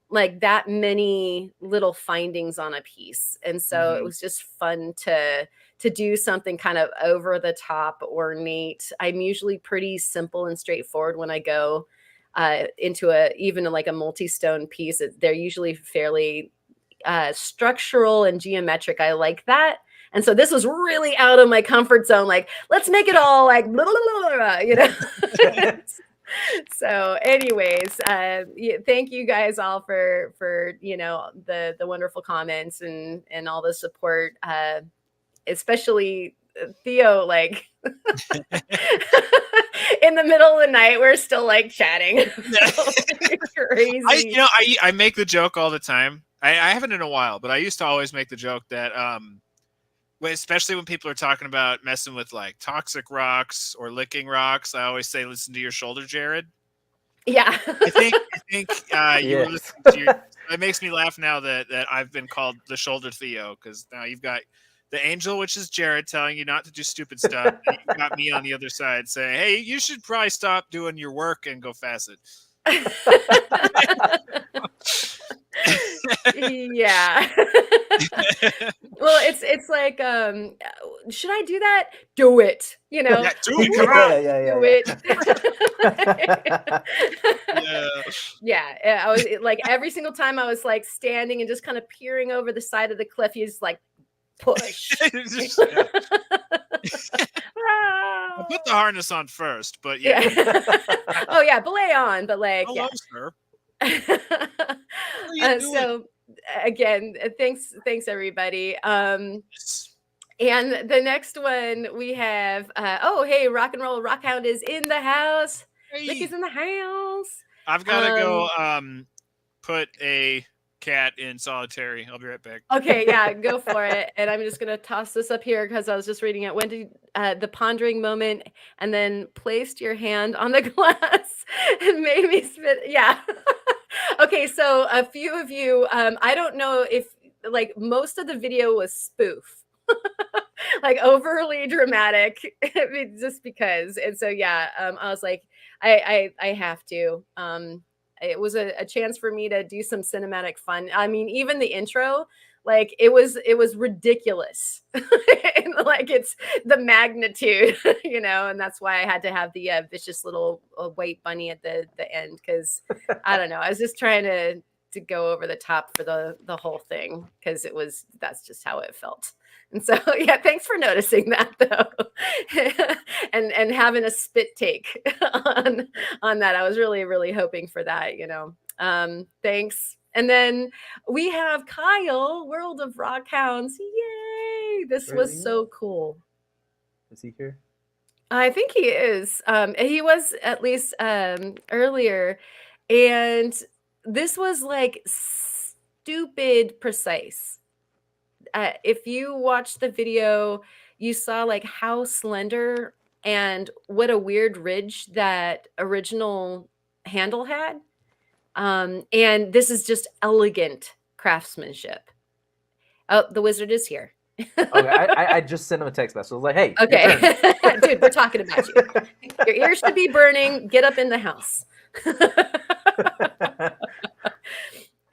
like that many little findings on a piece. And so it was just fun to do something kind of over the top, ornate. I'm usually pretty simple and straightforward when I go into even like a multi-stone piece. They're usually fairly structural and geometric. I like that. And so this was really out of my comfort zone. Like, let's make it all like, blah, blah, blah, blah, you know? So anyways, thank you guys all for you know, the wonderful comments and all the support, especially Theo, like in the middle of the night we're still like chatting. Crazy. I make the joke all the time I haven't in a while, but I used to always make the joke that especially when people are talking about messing with like toxic rocks or licking rocks, I always say, listen to your shoulder, Jared. Yeah. I think you were Yes. listening to your. It makes me laugh now that I've been called the shoulder Theo, because now you've got the angel, which is Jared, telling you not to do stupid stuff, and you've got me on the other side saying, "Hey, you should probably stop doing your work and go facet." Yeah. Well, it's like, should I do that? Do it. You know, Yeah, do it, come on. do it. Yeah. I was like, every single time I was like standing and just kind of peering over the side of the cliff, he's like, push. I put the harness on first, but yeah. Oh yeah, belay on, but like, Hello, yeah. sir. So again, thanks everybody. And the next one we have, oh hey, rock and roll Rockhound is in the house. Hey. Ricky's in the house. I've got to go put a cat in solitary. I'll be right back. Okay, yeah, go for it. And I'm just gonna toss this up here because I was just reading it. When did the pondering moment, and then placed your hand on the glass and made me spit? Yeah. Okay, so a few of you, I don't know if like most of the video was spoof. Like overly dramatic, just because. And so yeah, I was like, I have to. It was a chance for me to do some cinematic fun. I mean, even the intro, like it was ridiculous. And like it's the magnitude, you know, and that's why I had to have the vicious little white bunny at the end, because I don't know, I was just trying to go over the top for the whole thing, because that's just how it felt. And so yeah, thanks for noticing that though. and having a spit take on that. I was really hoping for that, you know. Thanks. And then we have Kyle, World of Rockhounds. Yay! This was so cool. Is he here? I think he is. He was at least earlier. And this was like stupid precise. If you watched the video, you saw like how slender and what a weird ridge that original handle had. And this is just elegant craftsmanship. Oh, the wizard is here. Okay, I just sent him a text message. I was like, hey, okay, dude, we're talking about you. Your ears should be burning. Get up in the house.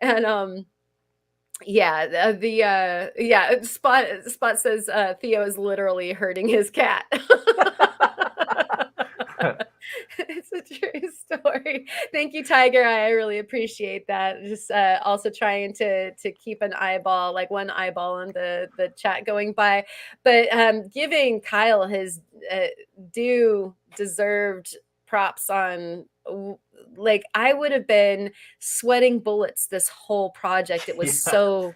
And yeah, Spot says Theo is literally hurting his cat. It's a true story. Thank you, Tiger. I really appreciate that. Just also trying to keep an eyeball, like one eyeball on the chat going by, but giving Kyle his deserved props on. Like I would have been sweating bullets this whole project. It was so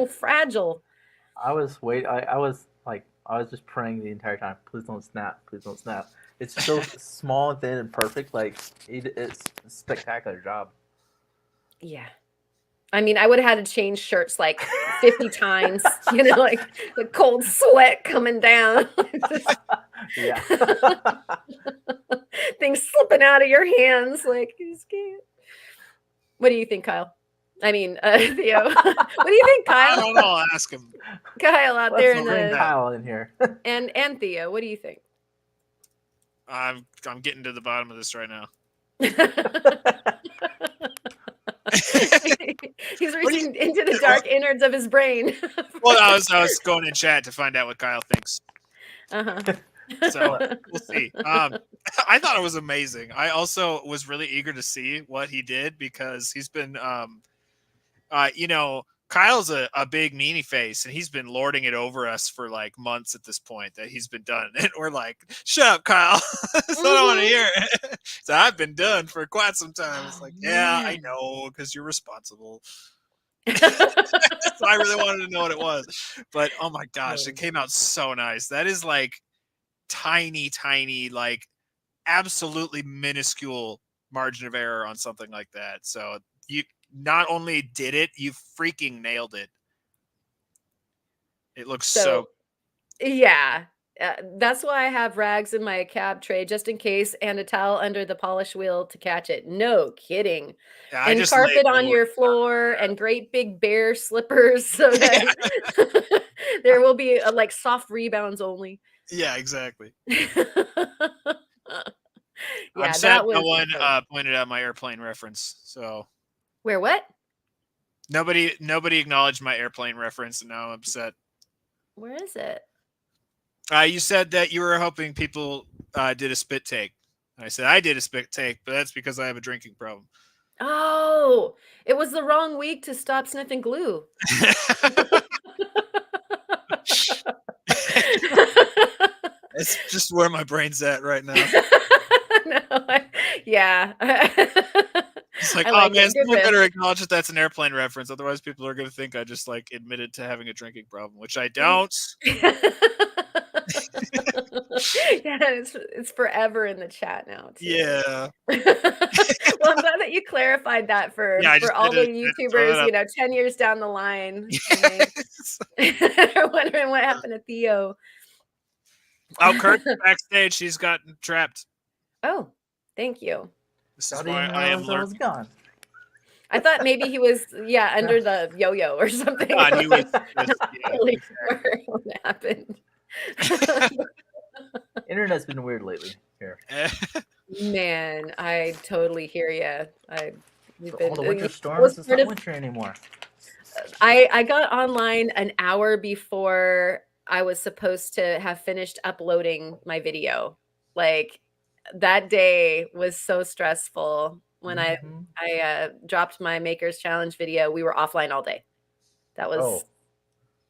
fragile. I was just praying the entire time. Please don't snap. Please don't snap. It's so small, thin, and perfect. Like it's a spectacular job. Yeah. I mean, I would have had to change shirts like 50 times, you know, like the cold sweat coming down. Yeah. Things slipping out of your hands. Like, you just can't. What do you think, Kyle? I mean, Theo. What do you think, Kyle? I don't know. I'll ask him. Kyle out there in the Kyle in here. and Theo, what do you think? I'm getting to the bottom of this right now. He's reaching into the dark innards of his brain. Well, I was going in chat to find out what Kyle thinks. So we'll see. I thought it was amazing. I also was really eager to see what he did, because he's been, you know, Kyle's a big meanie face, and he's been lording it over us for like months at this point that he's been done. And we're like, shut up, Kyle. That's what I want to hear. So I've been done for quite some time. It's like, yeah, I know, because you're responsible. So I really wanted to know what it was. But oh my gosh, it came out so nice. That is like tiny, like absolutely minuscule margin of error on something like that. So not only did it, you freaking nailed it. It looks so yeah. That's why I have rags in my cab tray just in case, and a towel under the polish wheel to catch it. No kidding. yeah, I And just carpet laid on more. your floor and great big bear slippers so Yeah. that there will be like soft rebounds only. Yeah, exactly. Yeah, I'm that sad no was one dope. pointed out my airplane reference. So Where what? nobody acknowledged my airplane reference, and now I'm upset. Where is it? You said that you were hoping people did a spit take. I said I did a spit take, but that's because I have a drinking problem. Oh, it was the wrong week to stop sniffing glue. It's just where my brain's at right now. No, yeah. It's like, I oh like man, it. Good someone riff. better acknowledge that that's an airplane reference. Otherwise, people are going to think I just like admitted to having a drinking problem, which I don't. Yeah, it's forever in the chat now too. Yeah. Well, I'm glad that you clarified that for Yeah, I just all had the to throw that YouTubers, up. 10 years down the line. They're wondering what happened to Theo. Oh, Kurt's backstage. She's gotten trapped. Oh, thank you. This I is didn't why even I am realize I was lurking. gone. I thought maybe he was, under the yo-yo or something. God, he was just, Not really sure what happened. Internet's been weird lately here. Man, I totally hear you. We've All the winter was storms, it's part not of- winter anymore. I got online an hour before I was supposed to have finished uploading my video. Like that day was so stressful. When Mhm. I dropped my Makers Challenge video, we were offline all day. That was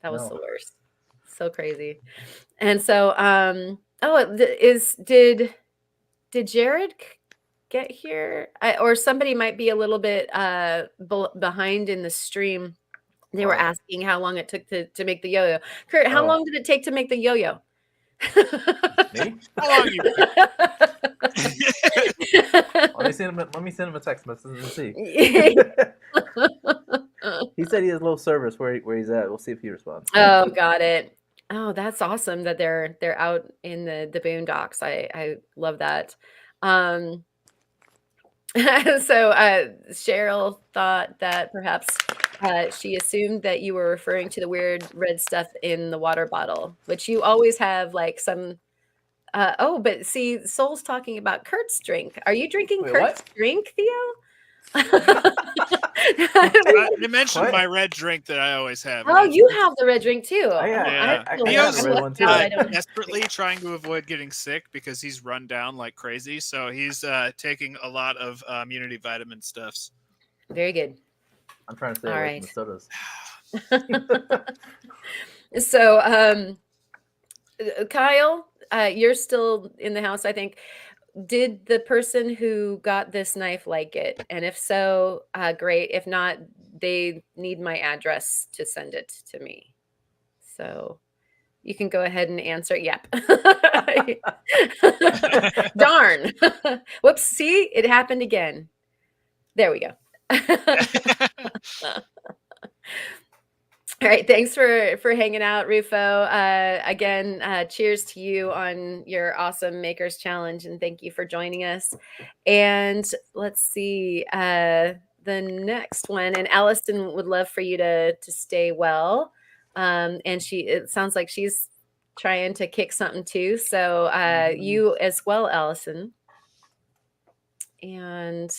no. the worst. So crazy. And so did Jared get here? Or somebody might be a little bit behind in the stream. They were asking how long it took to make the yo-yo. Kurt, how long did it take to make the yo-yo? Me? How long you been? Let me send him a text message and see. He said he has low service where he's at. We'll see if he responds. Oh, got it. Oh, that's awesome that they're out in the boondocks. I love that. So Cheryl thought that perhaps she assumed that you were referring to the weird red stuff in the water bottle, which you always have like some. But see, Soul's talking about Kurt's drink. Are you drinking Wait, Kurt's what? drink, Theo? I mentioned What? my red drink that I always have. Oh, you have the red drink too. I Yeah. I feel got Theo's a red one too. I don't- desperately trying to avoid getting sick because he's run down like crazy. So he's taking a lot of immunity vitamin stuffs. Very good. I'm trying to stay All away right. from the sodas. So, Kyle, you're still in the house, I think. Did the person who got this knife like it? And if so, great. If not, they need my address to send it to me. So you can go ahead and answer. Yep. Darn. Whoops. See, it happened again. There we go. All right, thanks for hanging out, Rufo. Again, cheers to you on your awesome Makers Challenge, and thank you for joining us. And let's see the next one. And Allison would love for you to stay well. And it sounds like she's trying to kick something too. So you as well, Allison. And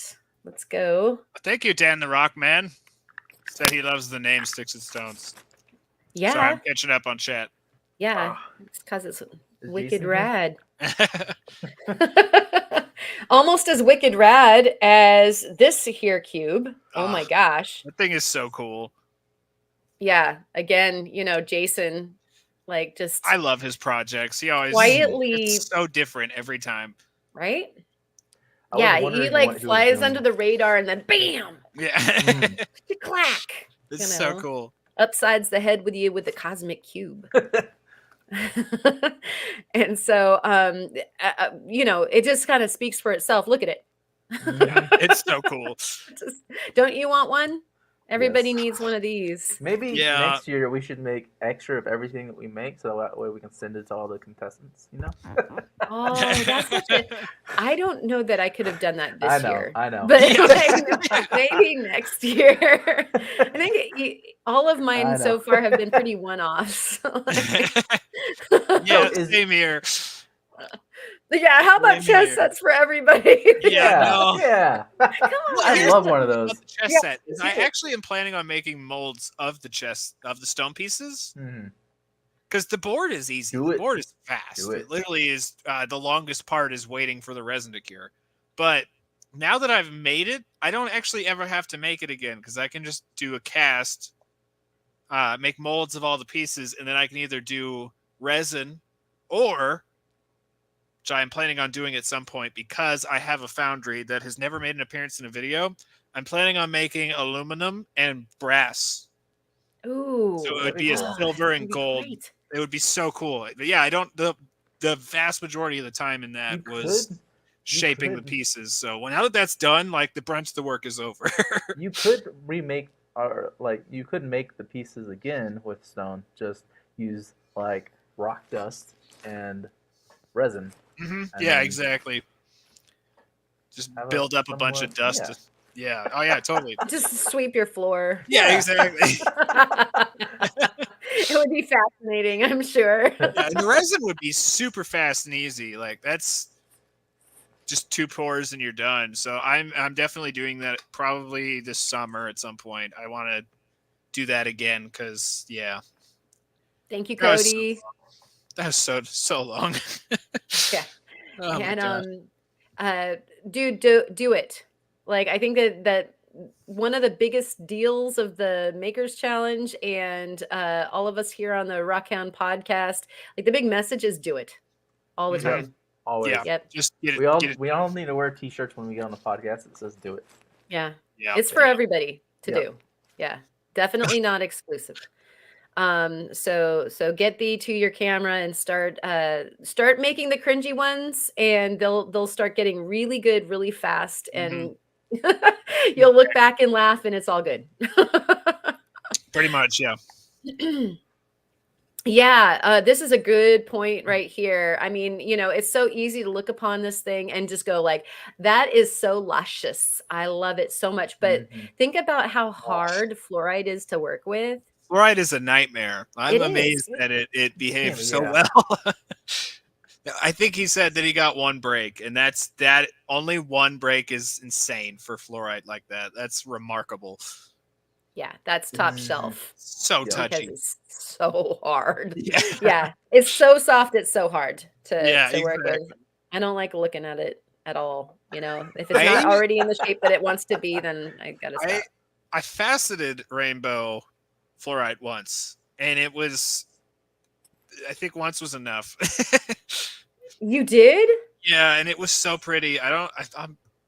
let's go. Thank you, Dan the Rock Man. Said he loves the name Sticks and Stones. Yeah. Sorry, I'm catching up on chat. Yeah. It's because it's Is wicked Jason here? rad. Almost as wicked rad as this here cube. Oh my gosh. That thing is so cool. Yeah. Again, Jason, like just I love his projects. He always quietly, it's so different every time. right? I was Yeah, wondering he what like was flies doing. under the radar and then bam, Yeah. clack, It's so cool. upsides the head with you with the cosmic cube. And so, it just kind of speaks for itself. Look at it. It's so cool. Don't you want one? Everybody Yes. needs one of these. Maybe Yeah. next year we should make extra of everything that we make, so that way we can send it to all the contestants. Oh, that's such a. I don't know that I could have done that this year. I know. But Yeah. maybe next year. I think all of mine so far have been pretty one-offs. Yeah, same here. Yeah, how about chess sets for everybody? Yeah. I love one of those. The chess set is I actually am planning on making molds of the stone pieces. Because the board is easy. The board is fast. It literally is. The longest part is waiting for the resin to cure. But now that I've made it, I don't actually ever have to make it again because I can just do a cast, make molds of all the pieces, and then I can either do resin or, which I'm planning on doing at some point because I have a foundry that has never made an appearance in a video. I'm planning on making aluminum and brass. Ooh. So it would be a silver and gold. Great. It would be so cool. But yeah, I don't. The vast majority of the time in that was shaping the pieces. So now that that's done, like the brunt of the work is over. You could remake, or like you could make the pieces again with stone. Just use like rock dust and resin. Yeah, exactly. Just build up a bunch of dust. Yeah. Oh yeah, totally. Just sweep your floor. Yeah, exactly. It would be fascinating, I'm sure. Yeah, and the resin would be super fast and easy. Like that's just 2 pours and you're done. So I'm definitely doing that probably this summer at some point. I want to do that again because Thank you, Cody. That was so long. Yeah. Oh and dude, do it. Like I think that one of the biggest deals of the Makers Challenge and all of us here on the Rockhound podcast, like the big message is do it all the time. Always. Yeah. Yep. Just get it. We all need to wear T-shirts when we get on the podcast that says "Do it." Yeah. Yeah. It's for everybody to do. Yeah. Definitely not exclusive. So get thee to your camera and start making the cringy ones, and they'll start getting really good really fast, and you'll look back and laugh, and it's all good. Pretty much, yeah. Yeah, this is a good point right here. I mean, it's so easy to look upon this thing and just go like, that is so luscious. I love it so much. But think about how hard fluoride is to work with. Fluoride is a nightmare. I'm amazed that it behaves so well. I think he said that he got 1 break, and that only 1 break is insane for fluoride like that. That's remarkable. Yeah, that's top shelf. So touchy. It's so hard. Yeah, it's so soft. It's so hard to work with. I don't like looking at it at all. If it's not already in the shape that it wants to be, then I gotta stop. I faceted rainbow fluoride once, and it was, I think once was enough. You did? Yeah, and it was so pretty. I don't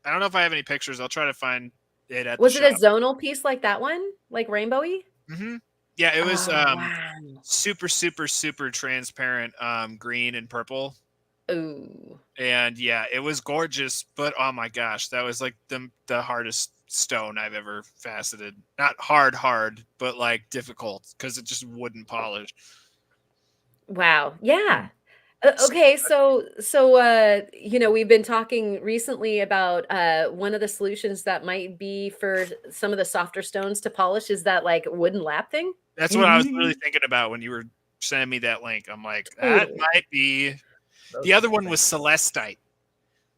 know if I have any pictures. I'll try to find it at Was the it shop. a zonal piece like that one? Like rainbowy? Yeah, it was wow. super, super, super transparent green and purple. Ooh. And yeah, it was gorgeous, but oh my gosh, that was like the hardest stone I've ever faceted. Not hard, but like difficult because it just wouldn't polish. Wow. Yeah. Okay, so we've been talking recently about one of the solutions that might be for some of the softer stones to polish is that like wooden lap thing. That's what I was really thinking about when you were sending me that link. I'm like, that might be. The other one was celestite.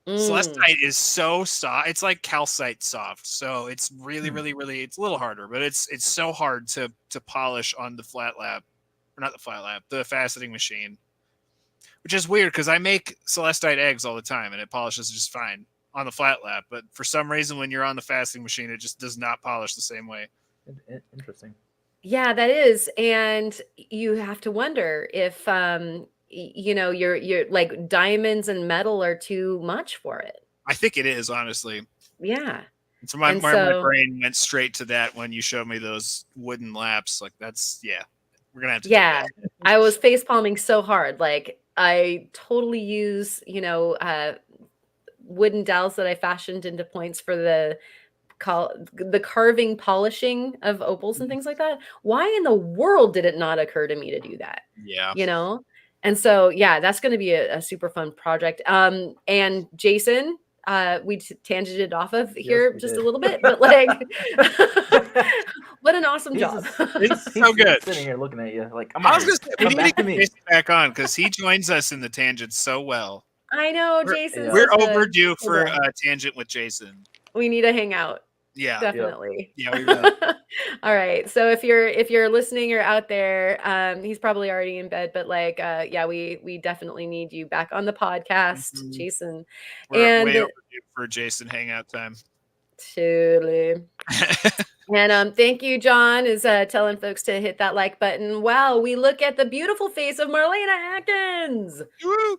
Celestite is so soft. It's like calcite soft. So it's really, really, really. It's a little harder, but it's so hard to polish on the flat lap, or not the flat lap, the faceting machine. Which is weird because I make celestite eggs all the time and it polishes just fine on the flat lap. But for some reason, when you're on the faceting machine, it just does not polish the same way. Interesting. Yeah, that is. And you have to wonder if, you're like diamonds and metal are too much for it. I think it is, honestly. Yeah. So my brain went straight to that when you showed me those wooden laps. Like that's, we're going to have to do that. I was face palming so hard. Like, I totally use, wooden dowels that I fashioned into points for the carving polishing of opals and things like that. Why in the world did it not occur to me to do that? Yeah. You know? And so, yeah, that's going to be a super fun project. And Jason, we tangented off of here just a little bit, but like, what an awesome job. It's so good. Sitting here looking at you like, I was going to say, we need to get Jason back on because he joins us in the tangents so well. I know, Jason. We're overdue for a tangent with Jason. We need to hang out. Yeah, definitely. Yeah, we will. All right. So if you're listening or out there, he's probably already in bed, but like, yeah, we definitely need you back on the podcast, Jason. We're way overdue for Jason hangout time. Totally. And thank you, John, is telling folks to hit that like button. Wow, we look at the beautiful face of Marlena Atkins. Woo!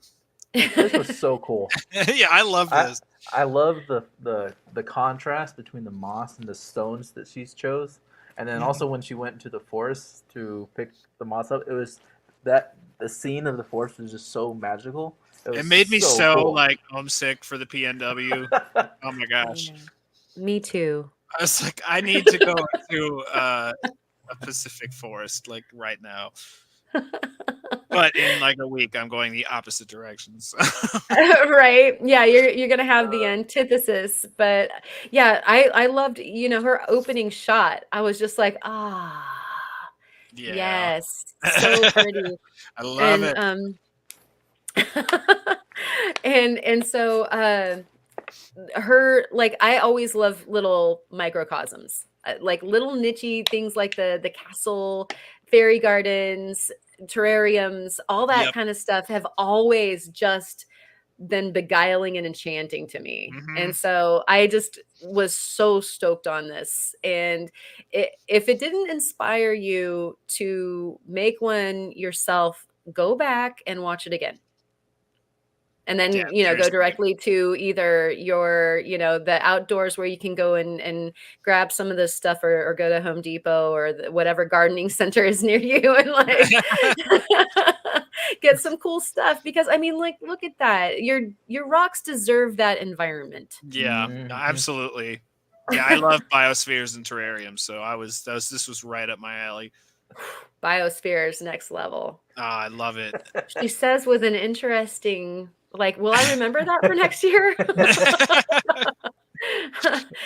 This was so cool. Yeah, I love this. I love the contrast between the moss and the stones that she chose, and then also when she went into the forest to pick the moss up, it was that the scene of the forest was just so magical. It made me so cool. like homesick for the PNW. Oh my gosh. Me too. I was like, I need to go to a Pacific forest like right now. But in like a week, I'm going the opposite directions. Right. Yeah, you're gonna have the antithesis. But yeah, I loved, her opening shot. I was just like, yes, so pretty. I love it. And so her, like, I always love little microcosms, like little nichey things like the castle, fairy gardens, terrariums, all that kind of stuff have always just been beguiling and enchanting to me. And so I just was so stoked on this. And if it didn't inspire you to make one yourself, go back and watch it again. And then, go directly to either your, the outdoors where you can go and grab some of this stuff or go to Home Depot or whatever gardening center is near you and like get some cool stuff. Because I mean, like, look at that. Your rocks deserve that environment. Yeah, absolutely. Yeah, I love biospheres and terrariums. So this was right up my alley. Biospheres, next level. I love it. She says with an interesting, like, will I remember that for next year?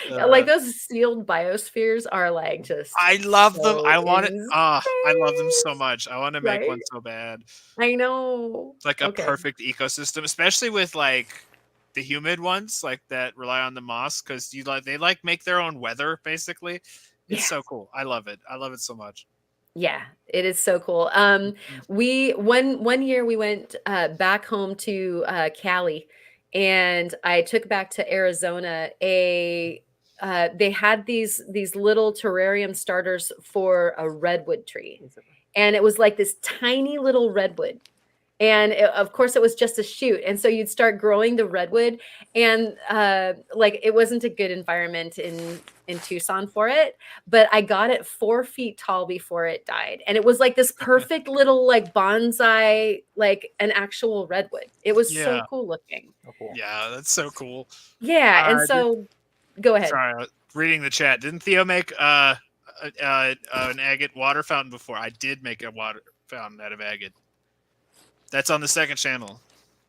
Like those sealed biospheres are like just. I love them. I want it. I love them so much. I want to make one so bad. I know. It's like a perfect ecosystem, especially with like the humid ones, like that rely on the moss because they make their own weather basically. It's so cool. I love it. I love it so much. Yeah, it is so cool. We one year we went back home to Cali, and I took back to Arizona they had these little terrarium starters for a redwood tree, and it was like this tiny little redwood. And of course, it was just a shoot. And so you'd start growing the redwood. And like, it wasn't a good environment in Tucson for it. But I got it 4 feet tall before it died. And it was like this perfect little like bonsai, like an actual redwood. It was so cool looking. Oh, cool. Yeah, that's so cool. Yeah. And so go ahead. Sorry, reading the chat. Didn't Theo make an agate water fountain before? I did make a water fountain out of agate. That's on the second channel,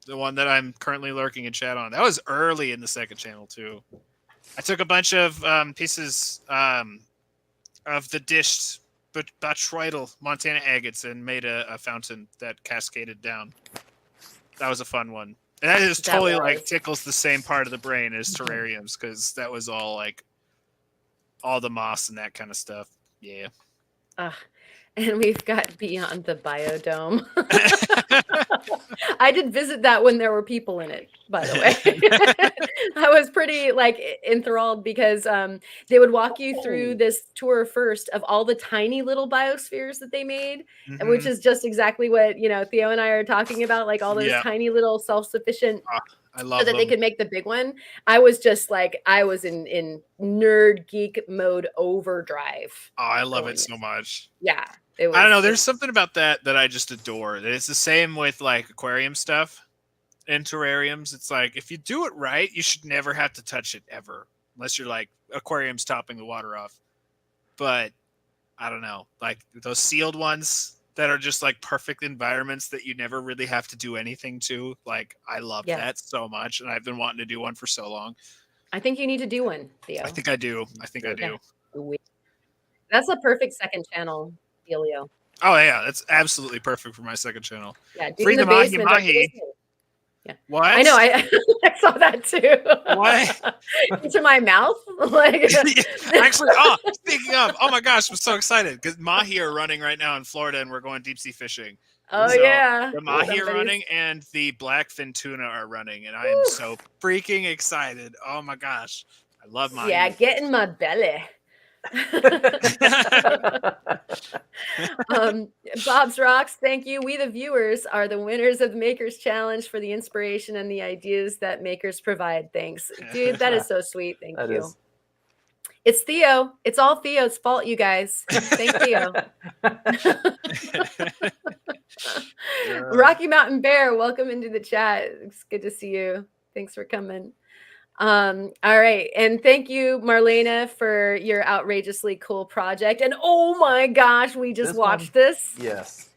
the one that I'm currently lurking in chat on. That was early in the second channel, too. I took a bunch of pieces of the dished botryoidal Montana agates and made a fountain that cascaded down. That was a fun one. And that just totally like tickles the same part of the brain as terrariums because that was all like all the moss and that kind of stuff. Yeah. And we've got Beyond the Biodome. I did visit that when there were people in it, by the way. I was pretty like enthralled because they would walk you through this tour first of all the tiny little biospheres that they made, which is just exactly what, Theo and I are talking about, like all those tiny little self-sufficient I love so that they could make the big one. I was just like, I was in nerd geek mode overdrive. Oh, I love it so much. Yeah. I don't know. There's something about that I just adore. It's the same with like aquarium stuff. in terrariums. It's like, if you do it right, you should never have to touch it ever, unless you're like aquariums topping the water off. But I don't know, like those sealed ones that are just like perfect environments that you never really have to do anything to. Like, I love that so much, and I've been wanting to do one for so long. I think you need to do one, Theo. I think I do. I do. Yeah. That's a perfect second channel, Elio. Oh yeah, that's absolutely perfect for my second channel. Yeah, Free the mahi. Yeah. What? I know. I saw that too. What? Into my mouth? Like actually, speaking of, oh my gosh, I'm so excited because mahi are running right now in Florida, and we're going deep sea fishing. Oh so yeah, the mahi are running, and the blackfin tuna are running, and I am so freaking excited. Oh my gosh, I love mahi. Yeah, get in my belly. Bob's Rocks, thank you. We the viewers are the winners of the Makers Challenge for the inspiration and the ideas that makers provide. Thanks, dude. That is so sweet. Thank you. It's Theo. It's all Theo's fault, you guys. Thank you. Rocky Mountain Bear, welcome into the chat. It's good to see you. Thanks for coming. All right, and thank you, Marlena, for your outrageously cool project. And oh my gosh, we just watched this. Yes.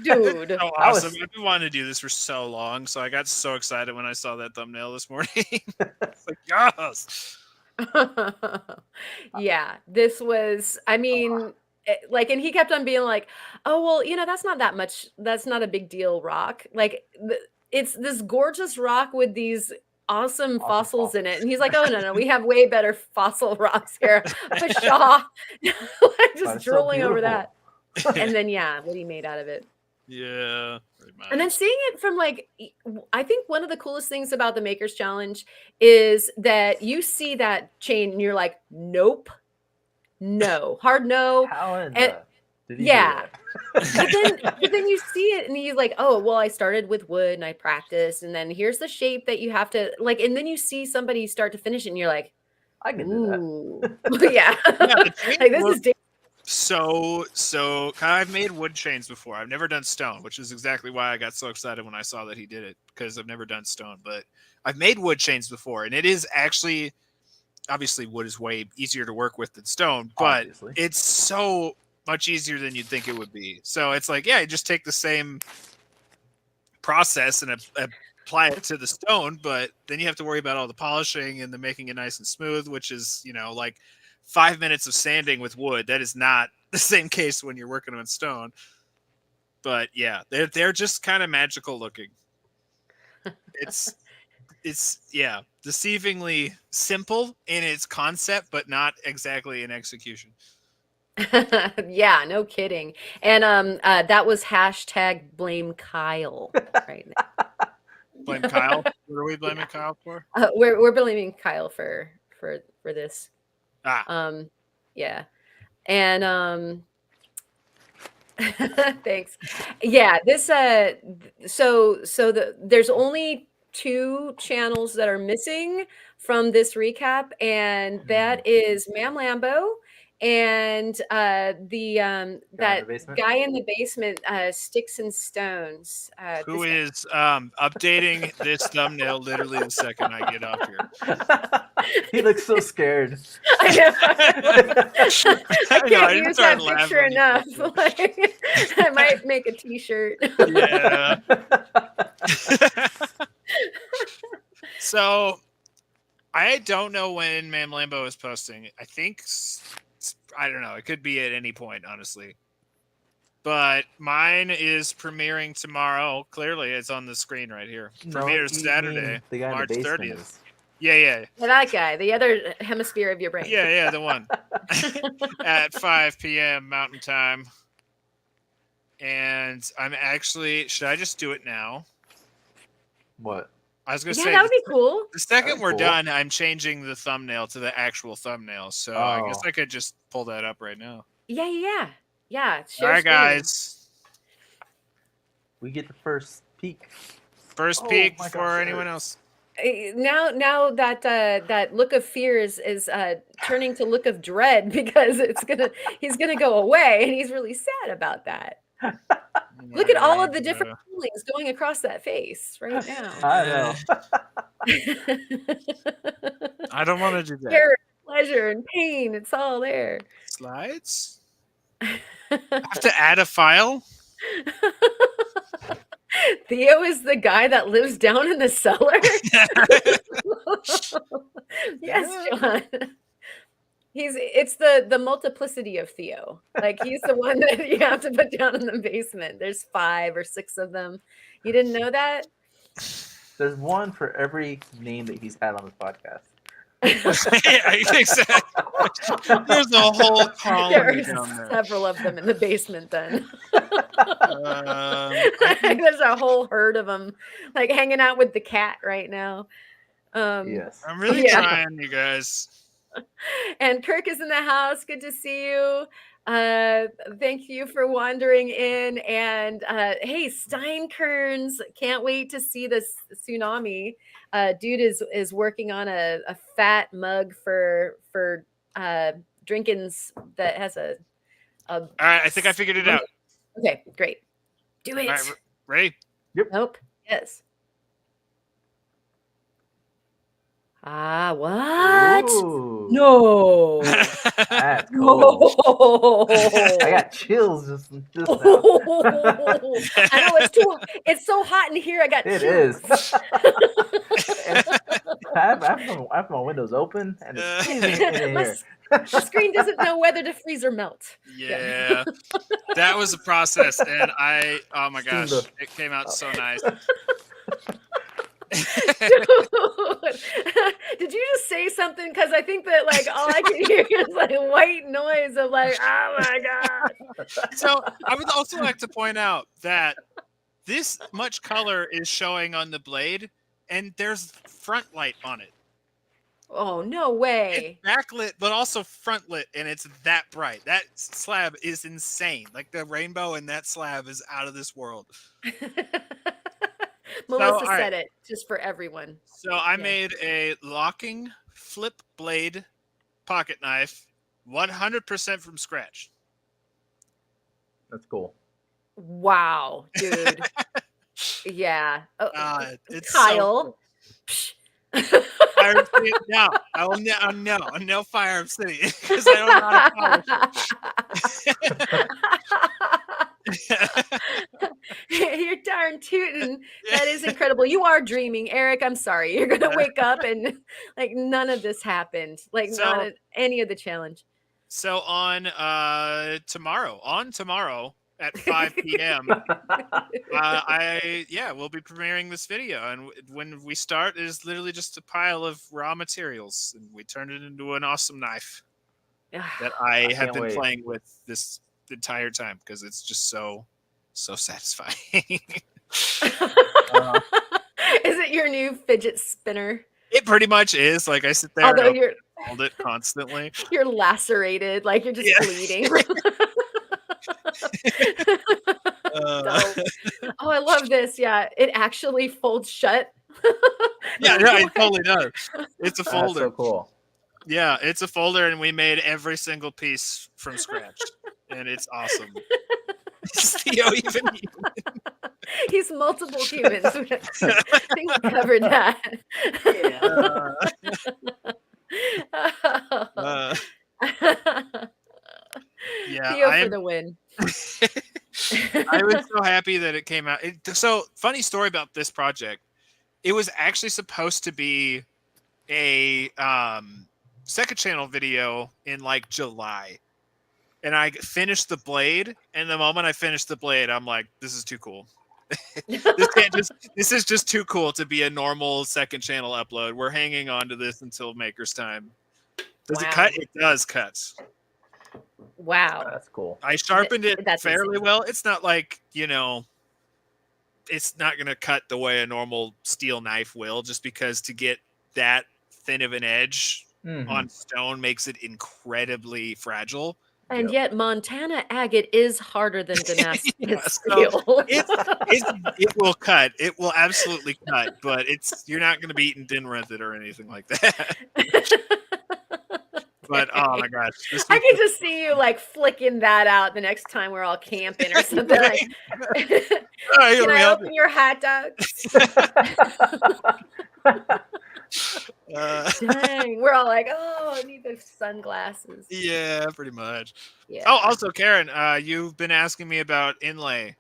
Dude, so awesome. I've been wanting to do this for so long, so I got so excited when I saw that thumbnail this morning. It's like, yes. Yeah, this was, I mean, like, and he kept on being like, oh, well, you know, that's not that much. That's not a big deal rock. Like, it's this gorgeous rock with these awesome fossils in it. And he's like, oh, no, we have way better fossil rocks here. Pshaw. Like, just drooling over that. And then, yeah, what he made out of it. Yeah. And then seeing it from like, I think one of the coolest things about the Makers Challenge is that you see that chain and you're like, nope, no, hard no. How is and, that? Yeah. but then you see it and you're like, oh, well, I started with wood and I practiced. And then here's the shape that you have to like, and then you see somebody start to finish it and you're like, I can do that. Yeah. Like, this is so I've made wood chains before. I've never done stone, which is exactly why I got so excited when I saw that he did it, because I've never done stone. But I've made wood chains before, and it is actually, obviously wood is way easier to work with than stone, but it's so much easier than you'd think it would be. So it's like, yeah, you just take the same process and apply it to the stone, but then you have to worry about all the polishing and the making it nice and smooth, which is, you know, like 5 minutes of sanding with wood. That is not the same case when you're working on stone. But yeah, they're just kind of magical looking. It's yeah, deceivingly simple in its concept, but not exactly in execution. Yeah, no kidding. And that was hashtag blame Kyle right now. Blame Kyle? What are we blaming Kyle for? We're blaming Kyle for this. Yeah. And thanks. Yeah, this there's only 2 channels that are missing from this recap, and that is Ma'am Lambo and that guy in the basement, Sticks and Stones. Who is updating this thumbnail literally the second I get off here. He looks so scared. I know. I can't use that picture enough. Like, I might make a t-shirt. Yeah. So I don't know when Ma'am Lambo is posting. I think, I don't know. It could be at any point, honestly. But mine is premiering tomorrow. Clearly, it's on the screen right here. Premieres Saturday, March 30th. Yeah. That guy, the other hemisphere of your brain. Yeah, the one. At 5 p.m. Mountain Time. And I'm actually, should I just do it now? What? I was going to say, that would be cool. The second we're done, I'm changing the thumbnail to the actual thumbnail. So I guess I could just pull that up right now. Yeah. All right, guys. We get the first peek. First peek before anyone else. Now that look of fear is turning to look of dread, because he's gonna go away, and he's really sad about that. Look at all of the different feelings going across that face right now. I know. I don't want to do that. Terror, pleasure, and pain. It's all there. Slides? I have to add a file? Theo is the guy that lives down in the cellar. Yes, John. It's the multiplicity of Theo. Like he's the one that you have to put down in the basement. There's 5 or 6 of them. You didn't know that? There's one for every name that he's had on this podcast. Yeah, exactly. There's a whole column There down are there. several of them in the basement then. There's a whole herd of them like hanging out with the cat right now. Yes. I'm really trying, you guys. And Kirk is in the house. Good to see you. Thank you for wandering in. And hey, Steinkerns, can't wait to see this tsunami. Dude is working on a fat mug for drinkins that has a All right, I think I figured it out. Okay, great. Do it. All right, ready? Nope. Yes. Ah, what? Ooh, No. that's cool. No. I got chills just now. I know it's so hot in here. I got It chills. is. And I have my windows open and it's in My here. The screen doesn't know whether to freeze or melt. Yeah, that was a process, and oh my gosh, it came out so nice. Did you just say something? Because I think that like all I can hear is like white noise of like, oh my god. So I would also like to point out that this much color is showing on the blade, and there's front light on it. Oh no way! It's backlit, but also front lit, and it's that bright. That slab is insane. Like the rainbow in that slab is out of this world. Melissa said it just for everyone. So I made a locking flip blade pocket knife, 100% from scratch. That's cool. Wow, dude. Yeah. It's Kyle. So cool. Fire City, no, no Fire City because I don't know how to polish it. You're darn tootin'. That is incredible. You are dreaming, Eric. I'm sorry. You're gonna wake up and like none of this happened. Like not any of the challenge. So on tomorrow at 5 p.m. we'll be premiering this video, and when we start, it is literally just a pile of raw materials, and we turn it into an awesome knife that I have been playing with this entire time because it's just so satisfying. Is it your new fidget spinner? It pretty much is. Like I sit there, although and you're hold it constantly. You're lacerated, like you're just bleeding. I love this. Yeah, it actually folds shut. Yeah, it totally does. It's a folder. That's so cool. Yeah, it's a folder, and we made every single piece from scratch, and it's awesome. Theo even He's multiple humans. I think we covered that. Yeah, Theo for the win. I was so happy that it came out. So funny story about this project. It was actually supposed to be a second channel video in like July. And I finished the blade, and the moment I finished the blade, I'm like, this is too cool. This is just too cool to be a normal second channel upload. We're hanging on to this until Maker's Time. Does it cut? It does cut. Wow. That's cool. I sharpened it fairly insane. well. It's not like, it's not going to cut the way a normal steel knife will, just because to get that thin of an edge on stone makes it incredibly fragile. And yet Montana agate is harder than Damascus so steel. it will cut. It will absolutely cut, but you're not going to be eating dinner with it or anything like that. But oh my gosh, I can just see you like flicking that out the next time we're all camping or something. Like, can I open your hot dogs? Dang, we're all like, oh, I need those sunglasses. Yeah, pretty much. Yeah. Oh, also, Karen, you've been asking me about inlay.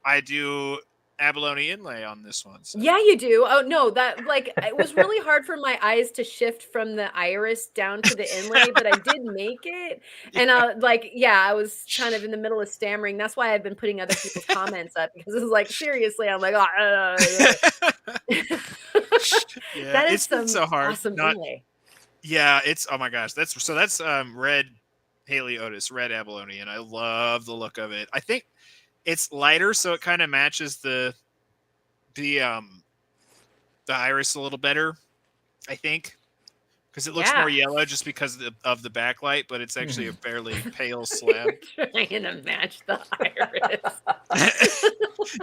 I do abalone inlay on this one. So. Yeah, you do. Oh no, that like it was really hard for my eyes to shift from the iris down to the inlay, but I did make it. And I was kind of in the middle of stammering. That's why I've been putting other people's comments up because it's like seriously, I'm like, yeah, that is it's some so hard. Awesome inlay. Yeah, it's oh my gosh, that's red Haley Otis, red abalone, and I love the look of it. I think it's lighter, so it kind of matches the iris a little better, I think, because it looks more yellow just because of the backlight, but it's actually a fairly pale slab. Trying to match the iris.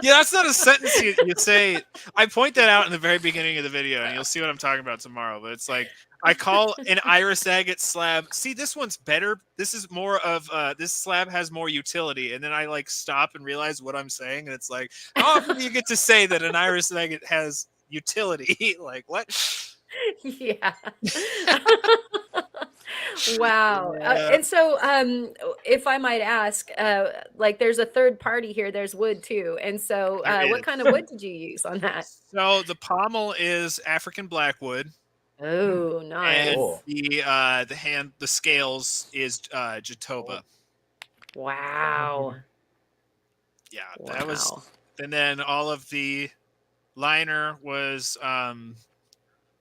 Yeah, that's not a sentence you say. I point that out in the very beginning of the video, and you'll see what I'm talking about tomorrow. But it's like I call an iris agate slab. See, this one's better. This is more of this slab has more utility, and then I like stop and realize what I'm saying, and it's like, how often do you get to say that an iris agate has utility? Like what? Yeah. Wow. Yeah. And so if I might ask, like there's a third party here, there's wood too. And so what kind of wood did you use on that? So the pommel is African blackwood. Oh, nice. And the scales is Jatoba. Wow. Yeah, that was, and then all of the liner was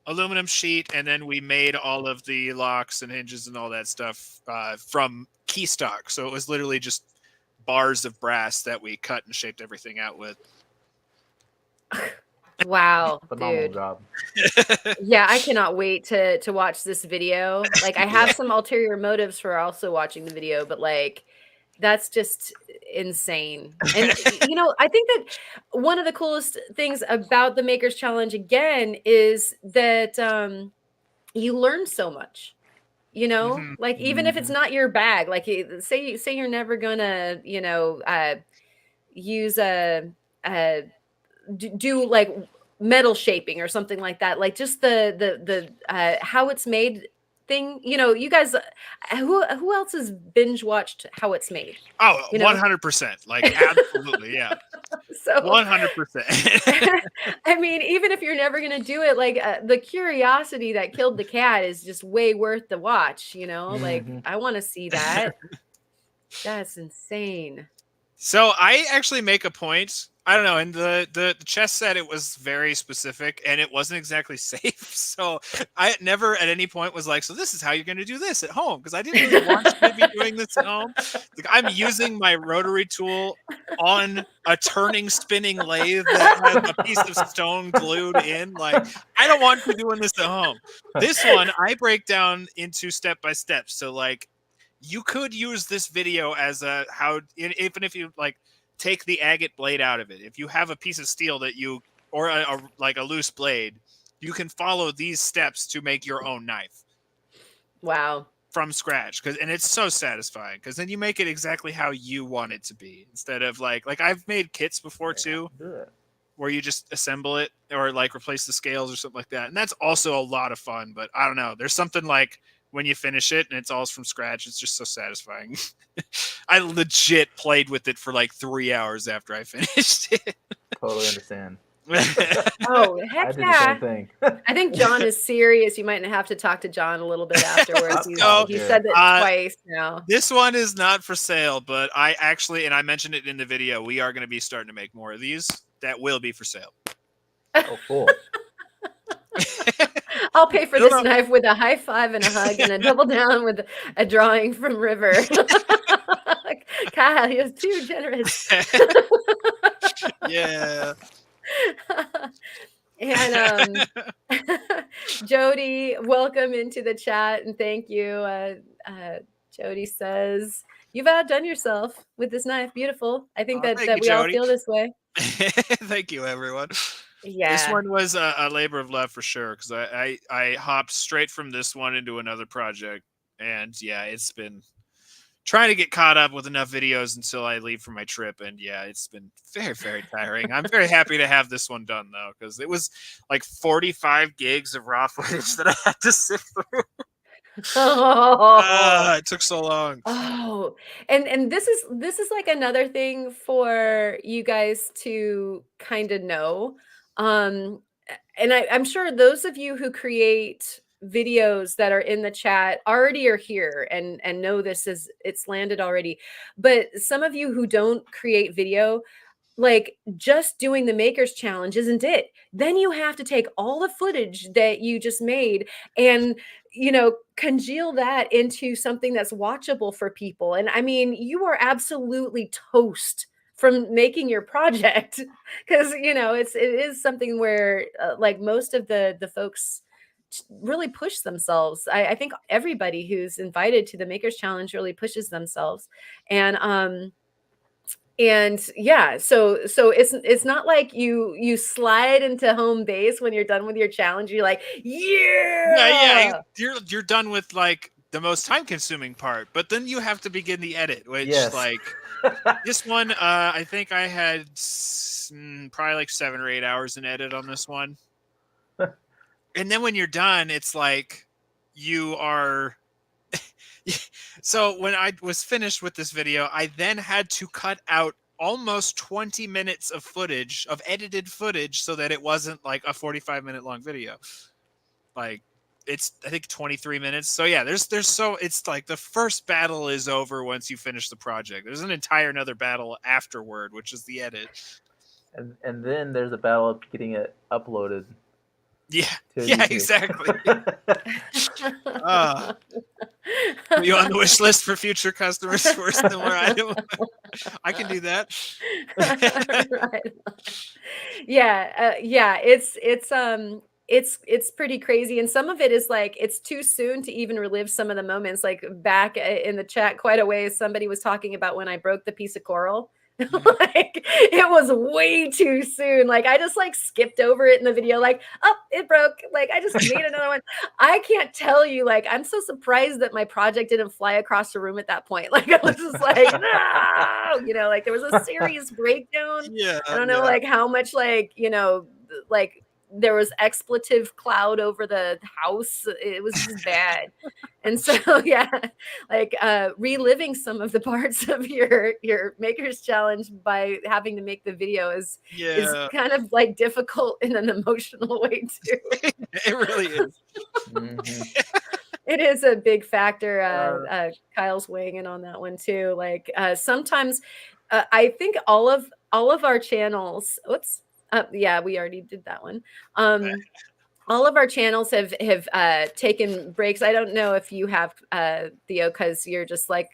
aluminum sheet, and then we made all of the locks and hinges and all that stuff from key stock. So it was literally just bars of brass that we cut and shaped everything out with. Wow, Phenomenal dude. job. Yeah, I cannot wait to watch this video. Like I have some ulterior motives for also watching the video, but like that's just insane. And you know, I think that one of the coolest things about the Makers Challenge again is that you learn so much. You know, like even if it's not your bag, like say you're never gonna, you know, use do like metal shaping or something like that, like just the how it's made thing. You know, you guys, who else has binge watched How It's Made? Oh, you know? 100%, like absolutely. Yeah. So 100%. I mean, even if you're never gonna do it, like the curiosity that killed the cat is just way worth the watch, you know. Like I want to see that. That's insane. So I actually make a point. I don't know. And the chess said it was very specific and it wasn't exactly safe. So I never at any point was like, so this is how you're going to do this at home. Because I didn't really want to be doing this at home. Like, I'm using my rotary tool on a turning, spinning lathe that has a piece of stone glued in. Like, I don't want to be doing this at home. This one, I break down into step by step. So like, you could use this video as a even if you like take the agate blade out of it. If you have a piece of steel that you or like a loose blade, you can follow these steps to make your own knife. Wow. From scratch, and it's so satisfying because then you make it exactly how you want it to be instead of like I've made kits before too, where you just assemble it or like replace the scales or something like that, and that's also a lot of fun. But I don't know, there's something like when you finish it and it's all from scratch, it's just so satisfying. I legit played with it for like 3 hours after I finished it. Totally understand. Oh, heck I did yeah. the same thing. I think John is serious. You might have to talk to John a little bit afterwards. He said that twice now. This one is not for sale, but I actually, and I mentioned it in the video, we are going to be starting to make more of these that will be for sale. Oh, cool. I'll pay for this knife with a high five and a hug and a double down with a drawing from River. Kyle, you're too generous. Yeah. And Jody, welcome into the chat and thank you. Jody says, you've outdone yourself with this knife. Beautiful. I think that we all feel this way. Thank you, everyone. Yeah. This one was a labor of love for sure, because I hopped straight from this one into another project And yeah, it's been trying to get caught up with enough videos until I leave for my trip. And yeah, it's been very, very tiring. I'm very happy to have this one done though, because it was like 45 gigs of raw footage that I had to sift through. It took so long. Oh, and this is like another thing for you guys to kind of know. And I'm sure those of you who create videos that are in the chat already are here and know this is it's landed already. But some of you who don't create video, like just doing the makers challenge isn't it. Then you have to take all the footage that you just made and congeal that into something that's watchable for people. And I mean, you are absolutely toast from making your project because it is something where like most of the folks really push themselves. I think everybody who's invited to the makers challenge really pushes themselves. And yeah, so it's not like you slide into home base when you're done with your challenge. You're like, yeah, you're done with like the most time consuming part, but then you have to begin the edit, which like this one, I think I had probably like 7 or 8 hours in edit on this one. And then when you're done, it's like you are. So when I was finished with this video, I then had to cut out almost 20 minutes of footage, of edited footage, so that it wasn't like a 45-minute long video. Like it's, I think 23 minutes. So yeah, it's like the first battle is over once you finish the project. There's an entire another battle afterward, which is the edit. And then there's a battle of getting it uploaded. Yeah, exactly. Are you on the wish list for future customers for a similar item? I can do that. Right. Yeah. It's pretty crazy. And some of it is like, it's too soon to even relive some of the moments. Like back in the chat quite a ways, somebody was talking about when I broke the piece of coral. Like it was way too soon. Like I just like skipped over it in the video, like, oh, it broke. Like I just made another one. I can't tell you, like, I'm so surprised that my project didn't fly across the room at that point. Like I was just like, no, like there was a serious breakdown. Yeah. I don't know like how much like, like there was expletive cloud over the house. It was just bad. And so, yeah, like reliving some of the parts of your makers challenge by having to make the video is kind of like difficult in an emotional way too. It really is. It is a big factor. Kyle's weighing in on that one too. Like sometimes I think all of our channels, yeah, we already did that one. All of our channels have taken breaks. I don't know if you have, Theo, because you're just like,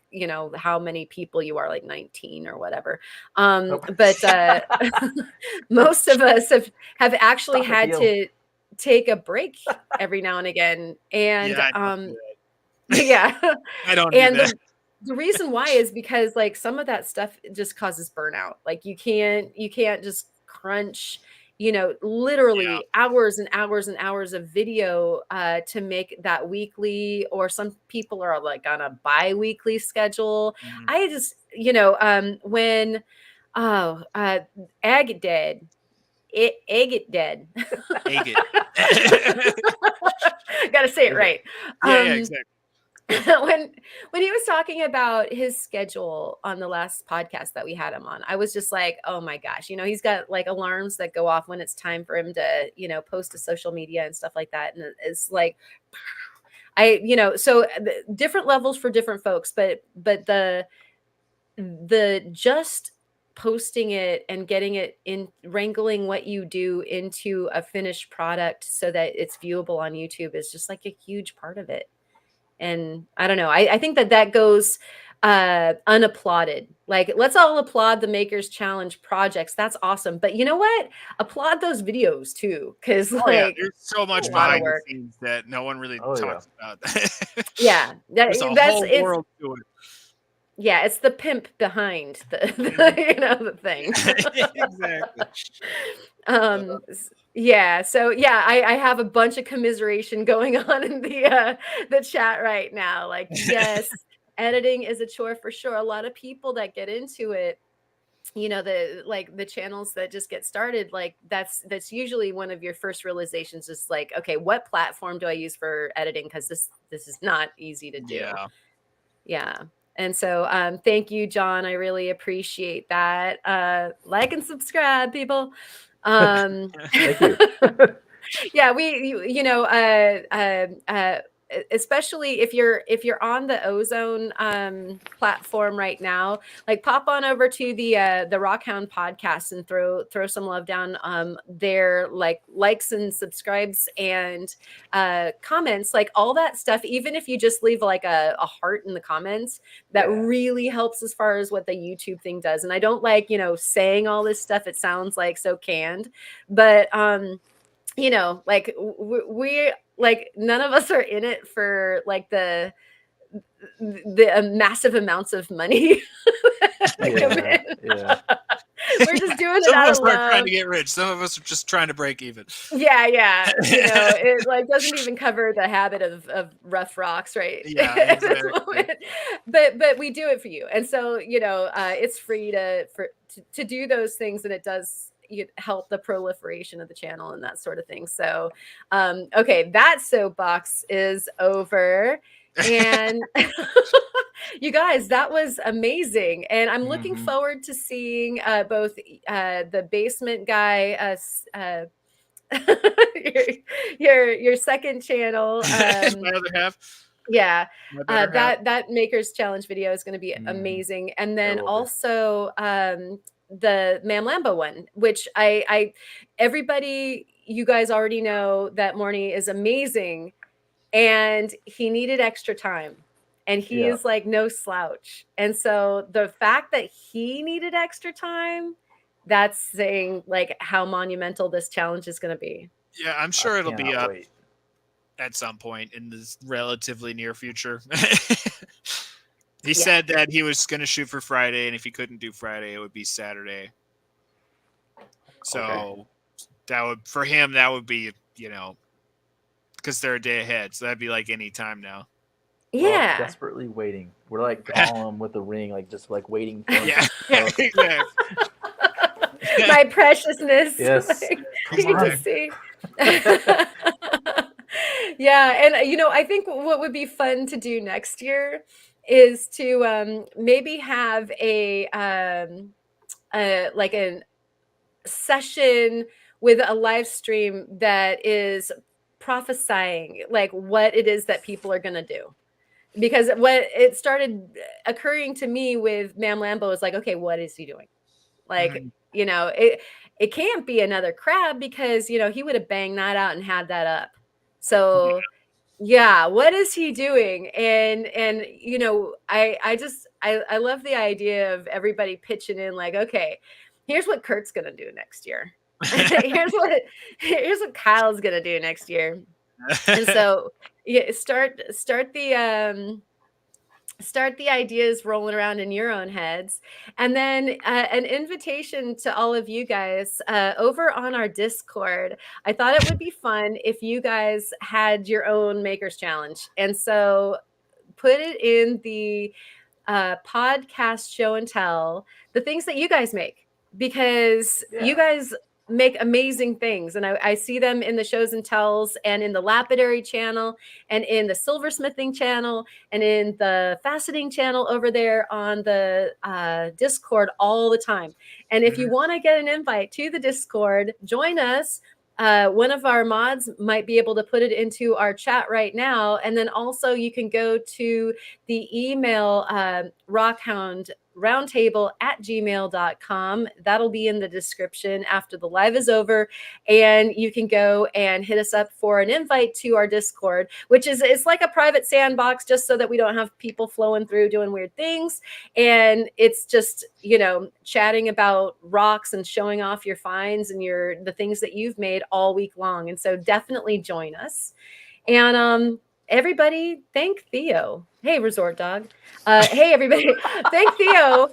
how many people you are, like 19 or whatever. But most of us have actually had to take a break every now and again. And yeah, I don't do that. The reason why is because like some of that stuff just causes burnout. Like you can't just crunch, literally hours and hours and hours of video to make that weekly, or some people are like on a bi-weekly schedule. I just, when Agate dead. Gotta say it right. Yeah, exactly. When he was talking about his schedule on the last podcast that we had him on, I was just like, oh my gosh, he's got like alarms that go off when it's time for him to, post to social media and stuff like that. And it's like, so different levels for different folks, but the just posting it and getting it in, wrangling what you do into a finished product so that it's viewable on YouTube is just like a huge part of it. And I don't know. I think that goes unapplauded. Like, let's all applaud the Makers Challenge projects. That's awesome. But you know what? Applaud those videos too, because there's so much behind the scenes that no one really talks about. Yeah, there's a whole world to it. Yeah, it's the pimp behind the thing. Exactly. Yeah. So yeah, I have a bunch of commiseration going on in the chat right now. Like, yes, editing is a chore for sure. A lot of people that get into it, the channels that just get started, like that's usually one of your first realizations is like, okay, what platform do I use for editing? Because this is not easy to do. Yeah. And so thank you, John. I really appreciate that. Like and subscribe, people. Thank you. Yeah, especially if you're on the Ozone platform right now, like pop on over to the Rockhound podcast and throw some love down there, like likes and subscribes and comments, like all that stuff. Even if you just leave like a heart in the comments, that really helps as far as what the YouTube thing does. And I don't like saying all this stuff. It sounds like so canned, but like we like none of us are in it for like the massive amounts of money. Yeah. We're just doing it Some out of us of aren't love. trying to get rich. Some of us are just trying to break even. Yeah. It like doesn't even cover the habit of rough rocks, right? Yeah, At this exactly. moment. But we do it for you, and so it's free to do those things, and it does help the proliferation of the channel and that sort of thing. So okay, that soapbox is over. And you guys, that was amazing, and I'm looking forward to seeing both the basement guy, your second channel, My other half. yeah, My better half. that Maker's Challenge video is going to be amazing, and then also the Mam Lambo one, which everybody, you guys already know that Morny is amazing, and he needed extra time, and he is like no slouch, and so the fact that he needed extra time, that's saying like how monumental this challenge is going to be. Yeah, I'm sure it'll be up Wait. at some point in the relatively near future. He said that he was going to shoot for Friday, and if he couldn't do Friday, it would be Saturday. So that would, for him, that would be, because they're a day ahead. So that'd be like any time now. Yeah. Well, desperately waiting. We're like Gollum with the ring, like just like waiting for him. Yeah, exactly. My preciousness. Yes. You see. Yeah, and I think what would be fun to do next year is to maybe have a like a session with a live stream that is prophesying like what it is that people are going to do. Because what it started occurring to me with Mam Lambo is like, okay, what is he doing? Like, it can't be another crab, because, he would have banged that out and had that up. So yeah, what is he doing? And I love the idea of everybody pitching in like, okay, here's what Kurt's going to do next year. here's what Kyle's going to do next year. And so start the ideas rolling around in your own heads, and then an invitation to all of you guys over on our Discord. I thought it would be fun if you guys had your own Makers Challenge, and so put it in the podcast show and tell, the things that you guys make, because you guys make amazing things, and I see them in the shows and tells, and in the lapidary channel, and in the silversmithing channel, and in the faceting channel over there on the Discord all the time. And if you want to get an invite to the Discord, join us. One of our mods might be able to put it into our chat right now, and then also you can go to the email rockhoundroundtable@gmail.com. That'll be in the description after the live is over, and you can go and hit us up for an invite to our Discord, which is, it's like a private sandbox, just so that we don't have people flowing through doing weird things, and it's just chatting about rocks and showing off your finds and the things that you've made all week long. And so definitely join us. And everybody, thank Theo. Hey, Resort Dog. Hey, everybody. Thank Theo.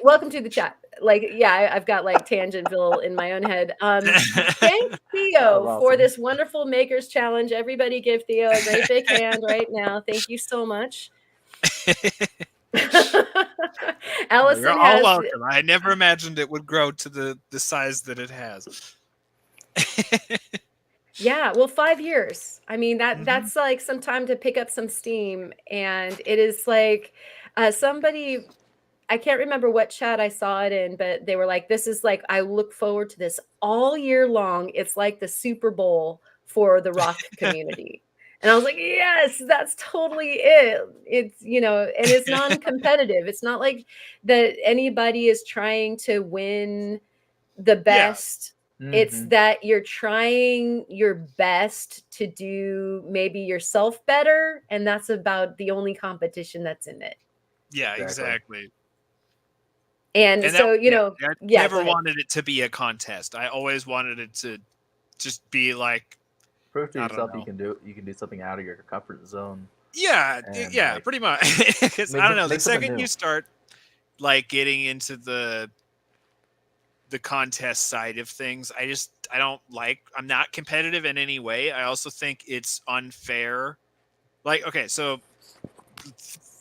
Welcome to the chat. I've got like Tangentville in my own head. Thanks, Theo, Awesome. for this wonderful Makers Challenge. Everybody give Theo a great big hand right now. Thank you so much. Allison You're all has welcome. I never imagined it would grow to the size that it has. Yeah, well, 5 years. I mean, Mhm. that's like some time to pick up some steam, and it is like somebody, I can't remember what chat I saw it in, but they were like, "This is like I look forward to this all year long. It's like the Super Bowl for the rock community." And I was like, "Yes, that's totally it." It's, and it's non-competitive. It's not like that anybody is trying to win the Yeah. best. It's that you're trying your best to do maybe yourself better, and that's about the only competition that's in it. Yeah, exactly. And And so, I go never ahead. wanted it to be a contest. I always wanted it to just be like, Prove to I don't yourself know. you can do something out of your comfort zone. Yeah, And, yeah, like, pretty much. Because I don't know, the make something second new. you start like getting into the contest side of things, I'm not competitive in any way. I also think it's unfair. Like, okay, so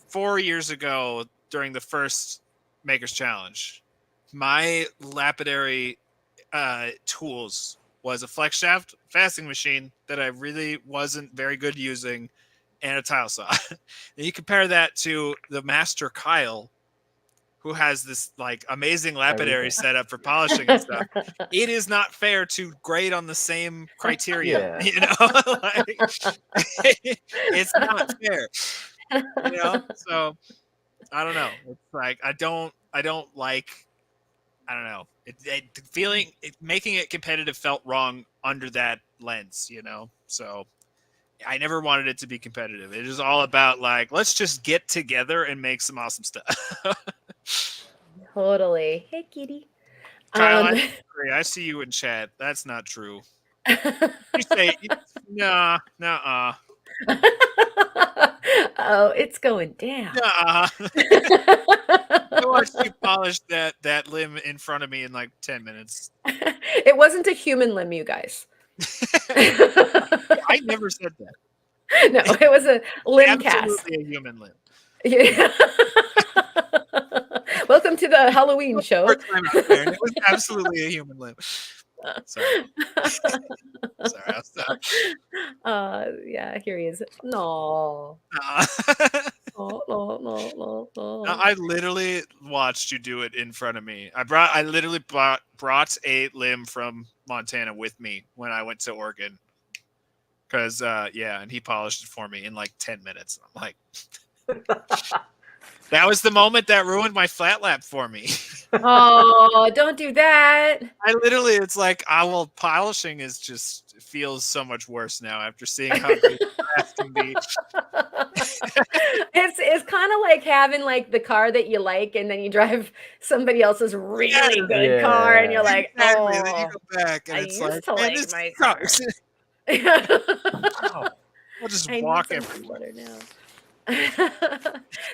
4 years ago during the first Makers Challenge, my lapidary tools was a flex shaft fasting machine that I really wasn't very good using, and a tile saw. And you compare that to the master Kyle, who has this like amazing lapidary setup for polishing and stuff. It is not fair to grade on the same criteria, like, it's not fair, so I don't know. It's like I don't like, I don't know. Making it competitive felt wrong under that lens, So I never wanted it to be competitive. It is all about like, let's just get together and make some awesome stuff. Totally. Hey, kitty. Kyle, I agree. I see you in chat. That's not true. You say, nah, nah, Oh, it's going down. nah. I watched you polish that limb in front of me in like 10 minutes. It wasn't a human limb, you guys. I never said that. No, it was a limb cast. Absolutely a human limb. Yeah. Welcome to the Halloween show. And it was absolutely a human limb. Sorry. Sorry, I'll stop. Yeah, here he is. No. No. I literally watched you do it in front of me. I literally brought a limb from Montana with me when I went to Oregon. Because, and he polished it for me in like 10 minutes. I'm like, that was the moment that ruined my flat lap for me. Oh, don't do that. It's like, polishing feels so much worse now after seeing how good grass can be. It's kind of like having like the car that you like, and then you drive somebody else's really good car, and you're like, exactly. Then you go back, and I it's used like, to like my car. I'll just I walk need some everywhere now.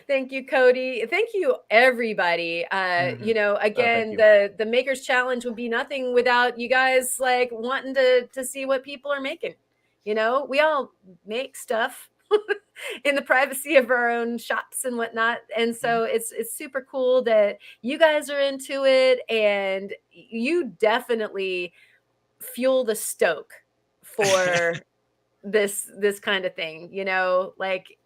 Thank you, Cody. Thank you, everybody. Again, the Makers Challenge would be nothing without you guys like wanting to see what people are making. We all make stuff in the privacy of our own shops and whatnot, and so it's super cool that you guys are into it, and you definitely fuel the stoke for this kind of thing. Like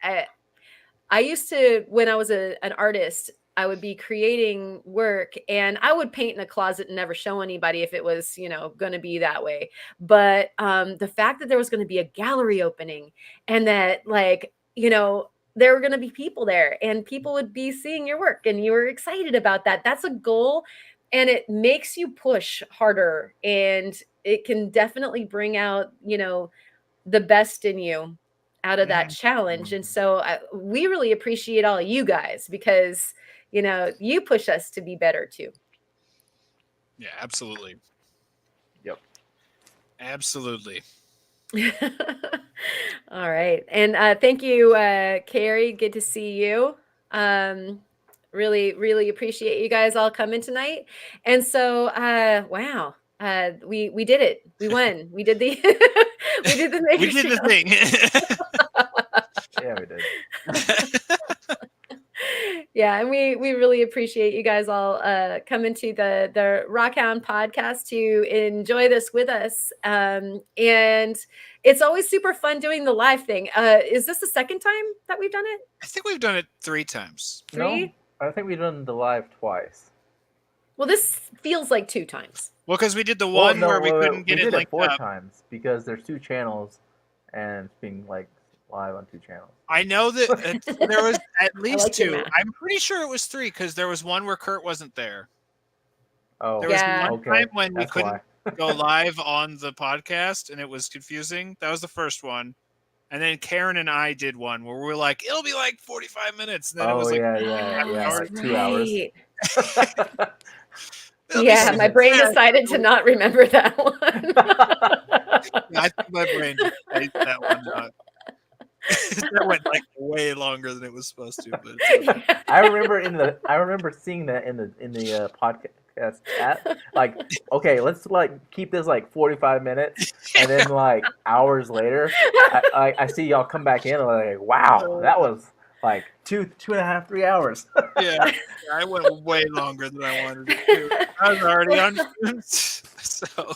I used to, when I was an artist, I would be creating work, and I would paint in a closet and never show anybody if it was, going to be that way. But the fact that there was going to be a gallery opening, and that there were going to be people there, and people would be seeing your work, and you were excited about that. That's a goal, and it makes you push harder, and it can definitely bring out, the best in you out of that challenge. And so we really appreciate all you guys, because you push us to be better too. Yeah, absolutely. Yep, absolutely. All right, and thank you, Carrie. Good to see you. Really, really appreciate you guys all coming tonight. And so, wow, we did it. We won. We did the we did the We did the thing. Yeah, we did. Yeah, and we really appreciate you guys all coming to the Rockhound podcast to enjoy this with us. And it's always super fun doing the live thing. Is this the second time that we've done it? I think we've done it 3 times. 3? No, I think we've done the live twice. Well, this feels like 2 times. Well, because we did the one where we couldn't get we it did linked 4 up. times because there's 2 channels and it's being like live on 2 channels. I know that there was at least like your 2. math. I'm pretty sure it was 3 because there was one where Kurt wasn't there. Oh, There was Yeah. one okay. time when we That's couldn't why. go live on the podcast and it was confusing. That was the first one. And then Karen and I did one where we were like, it'll be like 45 minutes. And then it was like, yeah, hours. like 2 hours. Right. it'll be Yeah, 6 my brain minutes. decided to not remember that one. Yeah, I think my brain just ate that one out. That went like way longer than it was supposed to. But it's okay. I remember seeing that in the podcast chat. Like, okay, let's like keep this like 45 minutes, and then like hours later, I see y'all come back in and like, wow, that was like 2.5, 3 hours. Yeah, I went way longer than I wanted to. I was already on so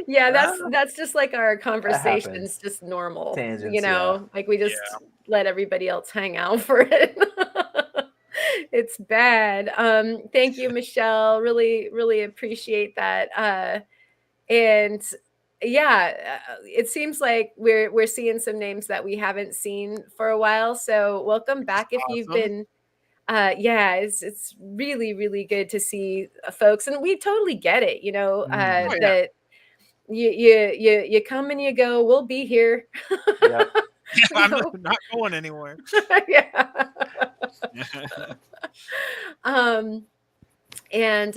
Yeah, that's just like our conversations, happens. just normal. Tangents, you know, yeah. like we just let everybody else hang out for it. It's bad. Thank you, Michelle. Really, really appreciate that. And yeah, it seems like we're seeing some names that we haven't seen for a while. So welcome back if you've awesome. been. Yeah, it's really, really good to see folks, and we totally get it. You know, Mhm. Oh, yeah. that you come and you go. We'll be here. Yep. Yeah, I'm not going anywhere. Yeah. And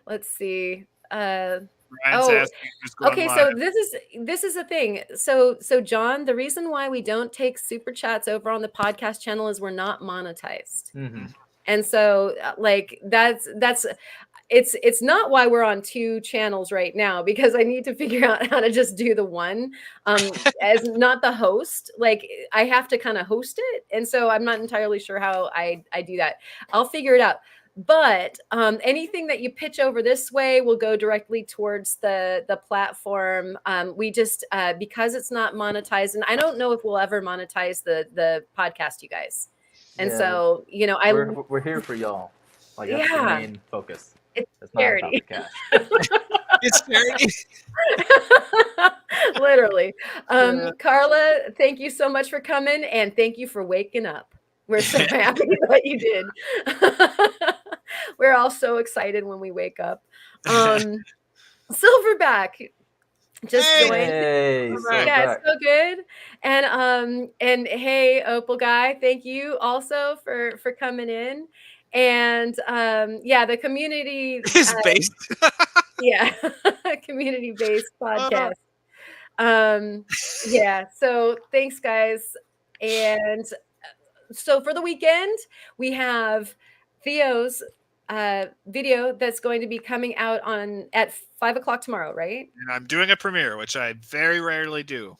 let's see. Ryan's Oh, asking who's going Okay, live. so this is a thing. So John, the reason why we don't take super chats over on the podcast channel is we're not monetized. Mm-hmm. And so like that's it's not why we're on 2 channels right now, because I need to figure out how to just do the one as not the host. Like I have to kind of host it, and so I'm not entirely sure how I do that. I'll figure it out. But anything that you pitch over this way will go directly towards the platform. We just because it's not monetized, and I don't know if we'll ever monetize the podcast, you guys. And Yeah, so, you know, we're here for y'all. Like that's the Yeah. main focus. It's It's not about charity. the cash. It's charity. Literally. Yeah. Carla, thank you so much for coming, and thank you for waking up. We're so happy that you did. We're all so excited when we wake up. Silverback just Hey. joined. Hey, so Yeah, back. it's so good. And hey, Opal guy, thank you also for coming in. And yeah, the community His base. yeah, community-based podcast. Yeah, so thanks guys. And so for the weekend, we have Theo's video that's going to be coming out at 5 o'clock tomorrow, right? And I'm doing a premiere, which I very rarely do.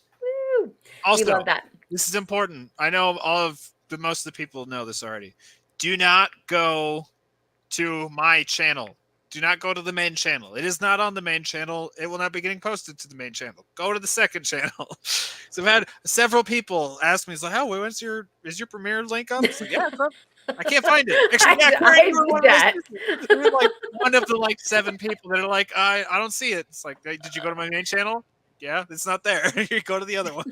Woo! Also, We love that. this is important. I know most of the people know this already. Do not go to my channel. Do not go to the main channel. It is not on the main channel. It will not be getting posted to the main channel. Go to the second channel. So I've had several people ask me, "It's like, oh, is your premiere link up?" It's like, yeah, it's up. I can't find it. Actually, yeah, I you were did one of those that. people. You were like one of the 7 people that are like, I don't see it. It's like, hey, did you go to my main channel? Yeah, it's not there. You go to the other one.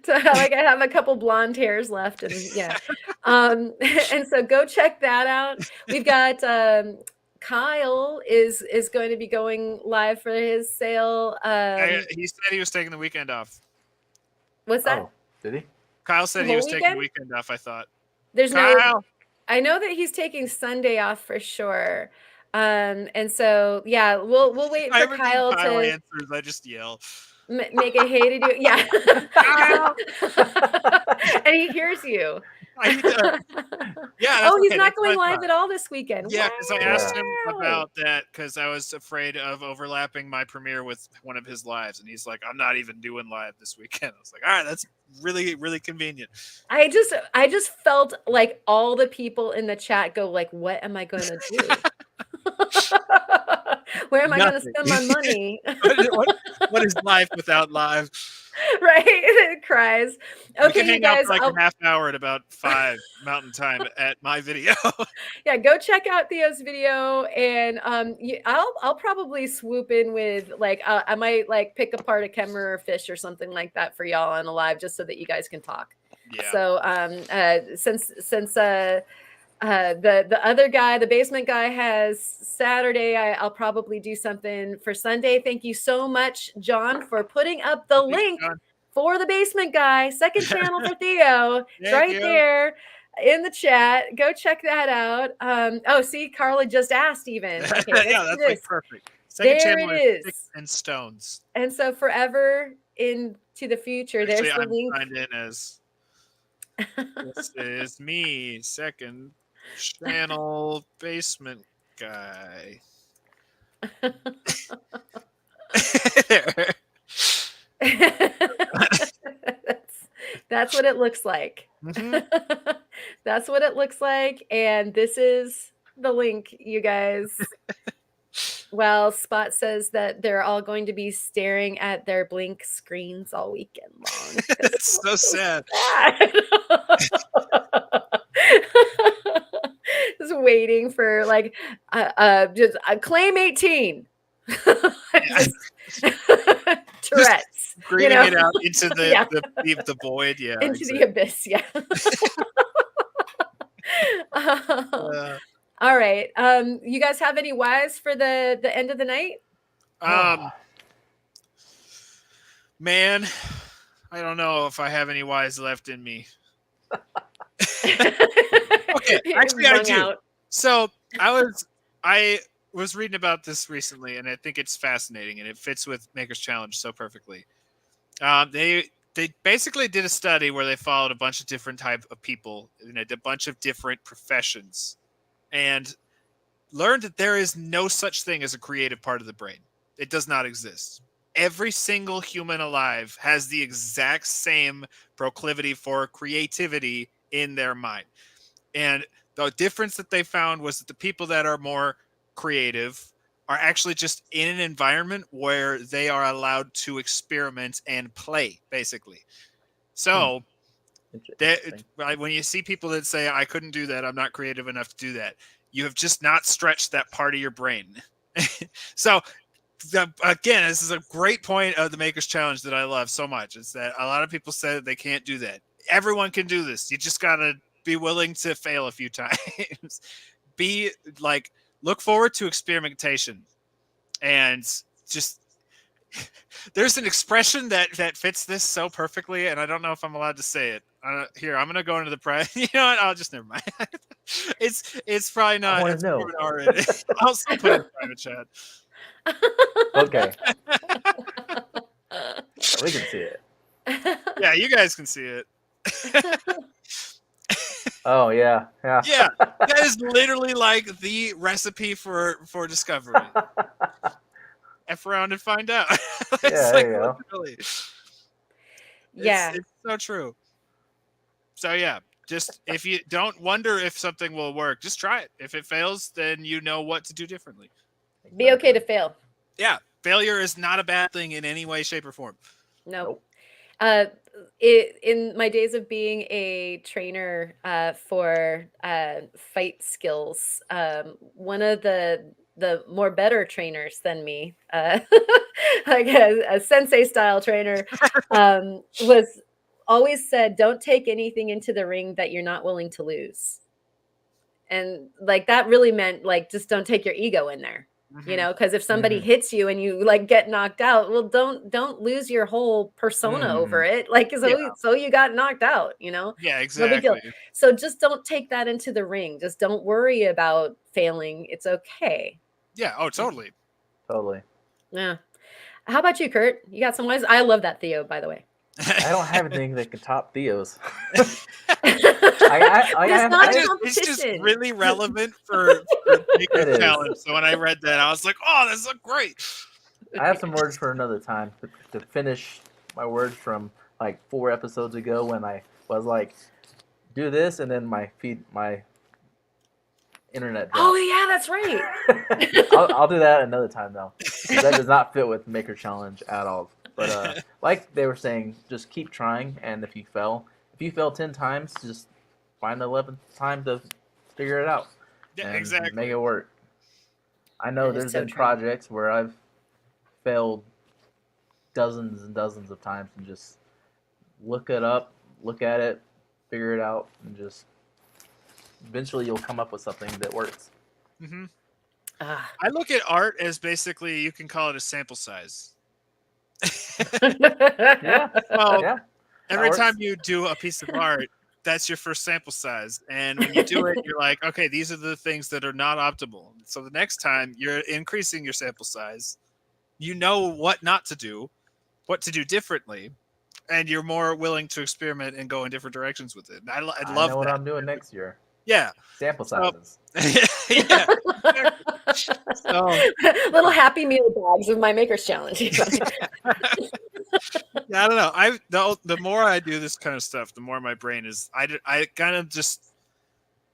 So like I have a couple blonde hairs left, and yeah. And so go check that out. We've got Kyle is going to be going live for his sale. He said he was taking the weekend off. What's that? Oh, did he? Kyle said The he was whole taking the weekend? weekend off, I thought. There's Kyle! no. I know that he's taking Sunday off for sure. And so yeah, we'll wait for Every time Kyle Kyle to answers, I just yell. make it hay to do. Yeah. Kyle! And he hears you. Yeah. Oh, he's okay, not that's what going I live thought. at all this weekend. Yeah, because I asked him Wow. about that because I was afraid of overlapping my premiere with one of his lives, and he's like, "I'm not even doing live this weekend." I was like, "All right, that's really, really convenient." I just felt like all the people in the chat go like, "What am I going to do? Where am I going to Nothing. spend my money?" What is life without live? Right? It cries. We Okay, can you hang out guys. for like a half hour at about 5 Mountain Time at my video. Yeah, go check out Theo's video, and I'll probably swoop in with like I might like pick apart a camera or fish or something like that for y'all on a live just so that you guys can talk. Yeah. So since the other guy, the basement guy, has Saturday, I'll probably do something for Sunday. Thank you so much, John, for putting up the link for the basement guy, second channel for Theo. It's right there in the chat. Go check that out. Oh, see, Carla just asked even. Okay, yeah, that's like perfect. Second there channel it is is. Sticks and Stones. And so forever into the future, Actually, there's the I'm link. signed in as this is me, second channel basement guy. That's what it looks like. That's what it looks like. And this is the link, you guys. Well, Spot says that they're all going to be staring at their blink screens all weekend long. It's so sad. Just waiting for like just claim 18. Tourette's. Breathing it out into the void. Yeah. Into the abyss. Yeah. All right. You guys have any whys for the end of the night? Man, I don't know if I have any whys left in me. Okay, actually I do. Out. So I was reading about this recently, and I think it's fascinating, and it fits with Maker's Challenge so perfectly. They basically did a study where they followed a bunch of different type of people in a bunch of different professions, and learned that there is no such thing as a creative part of the brain. It does not exist. Every single human alive has the exact same proclivity for creativity in their mind. And the difference that they found was that the people that are more creative are actually just in an environment where they are allowed to experiment and play, basically. So when you see people that say, I couldn't do that, I'm not creative enough to do that, you have just not stretched that part of your brain. So again, this is a great point of the Maker's Challenge that I love so much. It's that a lot of people say that they can't do that. Everyone can do this. You just got to be willing to fail a few times. Look forward to experimentation. And just, there's an expression that fits this so perfectly, and I don't know if I'm allowed to say it. Here, I'm going to go into the private. You know what? I'll just, never mind. It's probably not. I want to know. I'll still put it in private chat. Okay. We can see it. Yeah, you guys can see it. Oh yeah. Yeah, that is literally like the recipe for discovery. F around and find out. Literally. Yeah, it's so true. So yeah, just if you don't wonder if something will work, just try it. If it fails, then you know what to do differently. Be okay to fail. Yeah, failure is not a bad thing in any way, shape, or form. Nope. In my days of being a trainer for fight skills, one of the more better trainers than me, like a sensei style trainer, was always said, don't take anything into the ring that you're not willing to lose. And like that really meant like just don't take your ego in there. You know, because if somebody hits you and you like get knocked out, well, don't lose your whole persona over it. Like, so you got knocked out, you know? Yeah, exactly. No big deal. So just don't take that into the ring. Just don't worry about failing. It's okay. Yeah. Oh, totally. Totally. Yeah. How about you, Kurt? You got some ways? I love that, Theo, by the way. I don't have anything that can top Theo's. It's not a It's just competition. really relevant for Maker's It is. Challenge. So when I read that, I was like, "Oh, this is great." I have some words for another time to finish my words from like 4 episodes ago when I was like, do this, and then my internet dropped. Oh yeah, that's right. I'll do that another time though. That does not fit with Maker Challenge at all. But like they were saying, just keep trying, and if you fail 10 times, just find the 11th time to figure it out. Yeah, and exactly. Make it work. I know That is there's so been true. projects where I've failed dozens and dozens of times, and just look it up, look at it, figure it out, and just eventually you'll come up with something that works. Mm-hmm. Ah. I look at art as basically, you can call it a sample size. Yeah. Well, Yeah. every works. time you do a piece of art, that's your first sample size. And when you do it, you're like, okay, these are the things that are not optimal. So the next time you're increasing your sample size, you know what not to do, what to do differently, and you're more willing to experiment and go in different directions with it. And I love know what that. I'm doing next year. Yeah. Sample So- sizes. Yeah. So, Little Happy Meal bags of my Maker's Challenge. yeah, I don't know. The more I do this kind of stuff, the more my brain is. I kind of just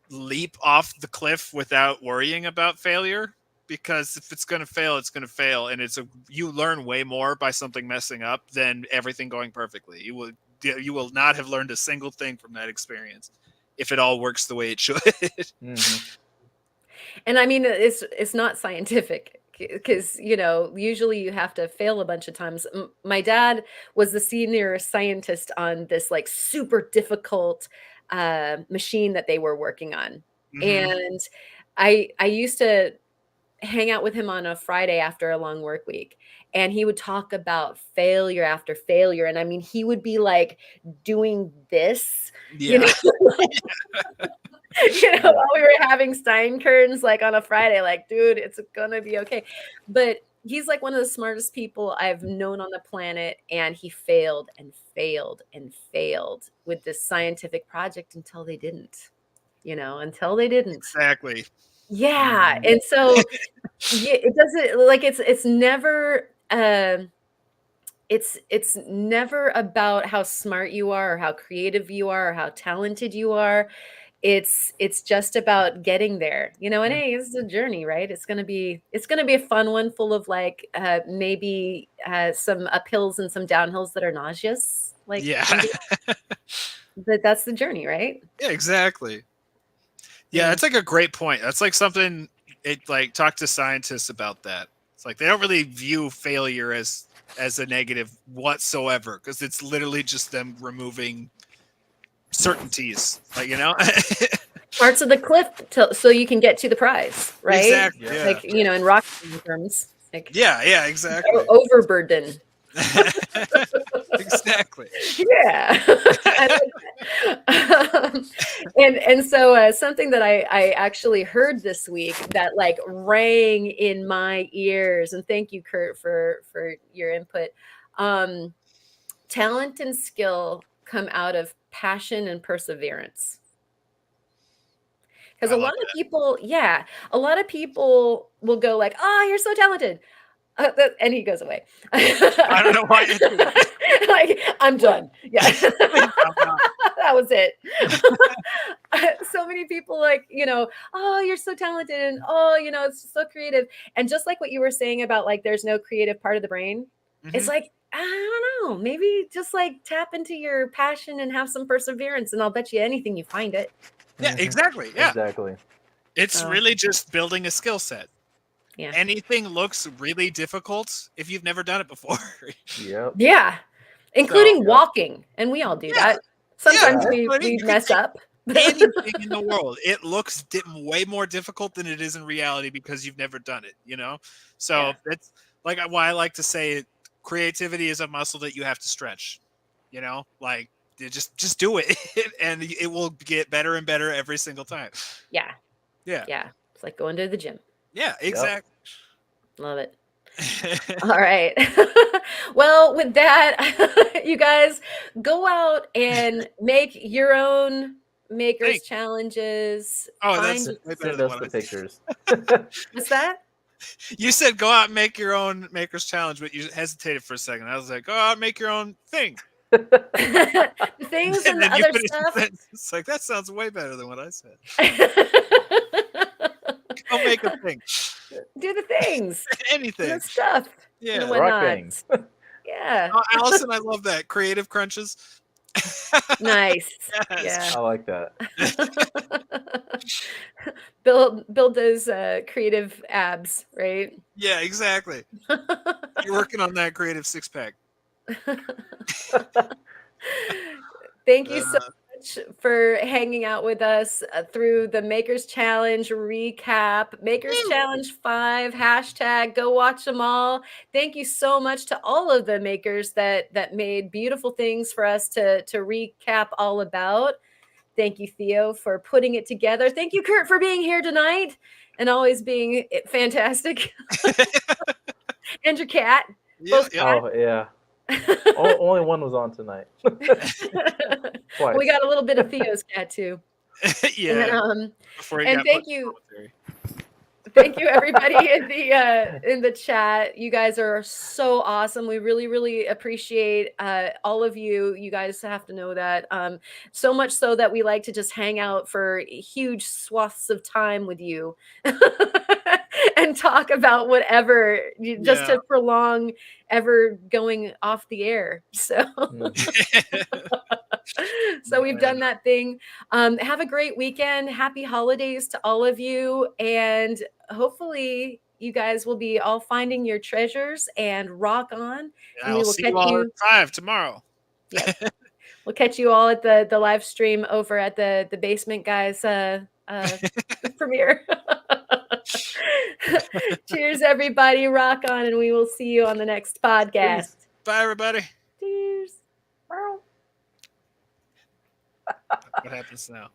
leap off the cliff without worrying about failure, because if it's going to fail, it's going to fail, and you learn way more by something messing up than everything going perfectly. You will not have learned a single thing from that experience if it all works the way it should. Mm-hmm. And I mean, it's not scientific, because usually you have to fail a bunch of times. My dad was the senior scientist on this like super difficult machine that they were working on. Mhm. And I used to hang out with him on a Friday after a long work week, and he would talk about failure after failure. And I mean, he would be like doing this, Yeah. while we were having Stein curtains, like on a Friday, like, dude, it's gonna be okay. But he's like one of the smartest people I've known on the planet, and he failed and failed and failed with this scientific project until they didn't. Exactly. Yeah. And so yeah, it doesn't, like, it's never it's never about how smart you are or how creative you are or how talented you are. It's just about getting there, and hey, it's a journey, right? It's gonna be a fun one, full of like maybe some uphills and some downhills that are nauseous, like, Yeah. but that's the journey, right? Yeah, exactly. Yeah, it's like a great point. That's like something, like, talk to scientists about that. It's like they don't really view failure as a negative whatsoever, because it's literally just them removing certainties, like, Parts of the cliff so you can get to the prize, right? Exactly. Yeah. Like, in rock terms, like, Yeah, exactly. overburden. Exactly. Yeah. And so something that I actually heard this week that like rang in my ears, and thank you, Kurt, for your input. Talent and skill come out of passion and perseverance. Because a lot of people will go like, oh, you're so talented. And he goes away. I don't know why. Like, I'm done. Yeah. That was it. So many people like, oh, you're so talented, and oh, it's so creative. And just like what you were saying about like there's no creative part of the brain, it's like, I don't know, maybe just like tap into your passion and have some perseverance, and I'll bet you anything you find it. Yeah, exactly. Yeah. Exactly. It's really just building a skill set. Yeah. Anything looks really difficult if you've never done it before. Yep. Yeah. Including walking. And we all do that. Sometimes we mess up. Anything in the world, it looks way more difficult than it is in reality because you've never done it, So that's like why I like to say creativity is a muscle that you have to stretch, like just do it and it will get better and better every single time. Yeah. It's like going to the gym. Yeah, exactly. Love it. All right. Well, with that, you guys go out and make your own makers Thanks. challenges. Oh, Find that's way better Send than us what the I said. pictures. what's that? You said go out and make your own maker's challenge, but you hesitated for a second. I was like, go out and make your own thing. The things And and the then you other finished the stuff. sentence. It's like, that sounds way better than what I said. Go make a thing. Do the things and Anything. the stuff Yeah. and Rock whatnot. bangs. Yeah. Oh, Allison, I love that. Creative crunches. Nice. Yes. I like that. build those creative abs, right? Yeah, exactly. You're working on that creative six-pack. Thank you so much for hanging out with us through the Makers Challenge recap. Makers Challenge 5 hashtag. Go watch them all. Thank you so much to all of the makers that made beautiful things for us to recap all about. Thank you, Theo, for putting it together. Thank you, Kurt, for being here tonight and always being fantastic. And your cat. Yeah, Both yeah. Oh yeah. Only one was on tonight. Twice. We got a little bit of Theo's cat too. Yeah. And, Before he and got thank put in you. solitary. Thank you, everybody in the chat. You guys are so awesome. We really appreciate all of you. You guys have to know that. So much so that we like to just hang out for huge swaths of time with you and talk about whatever, just Yeah. to prolong ever going off the air. So. So we've done that thing. Have a great weekend. Happy holidays to all of you. And hopefully you guys will be all finding your treasures and rock on. And we I'll will see catch you all you. at 5 tomorrow. Yep. We'll catch you all at the live stream over at the Basement Guys premiere. Cheers, everybody. Rock on, and we will see you on the next podcast. Bye, everybody. Cheers. What happens now?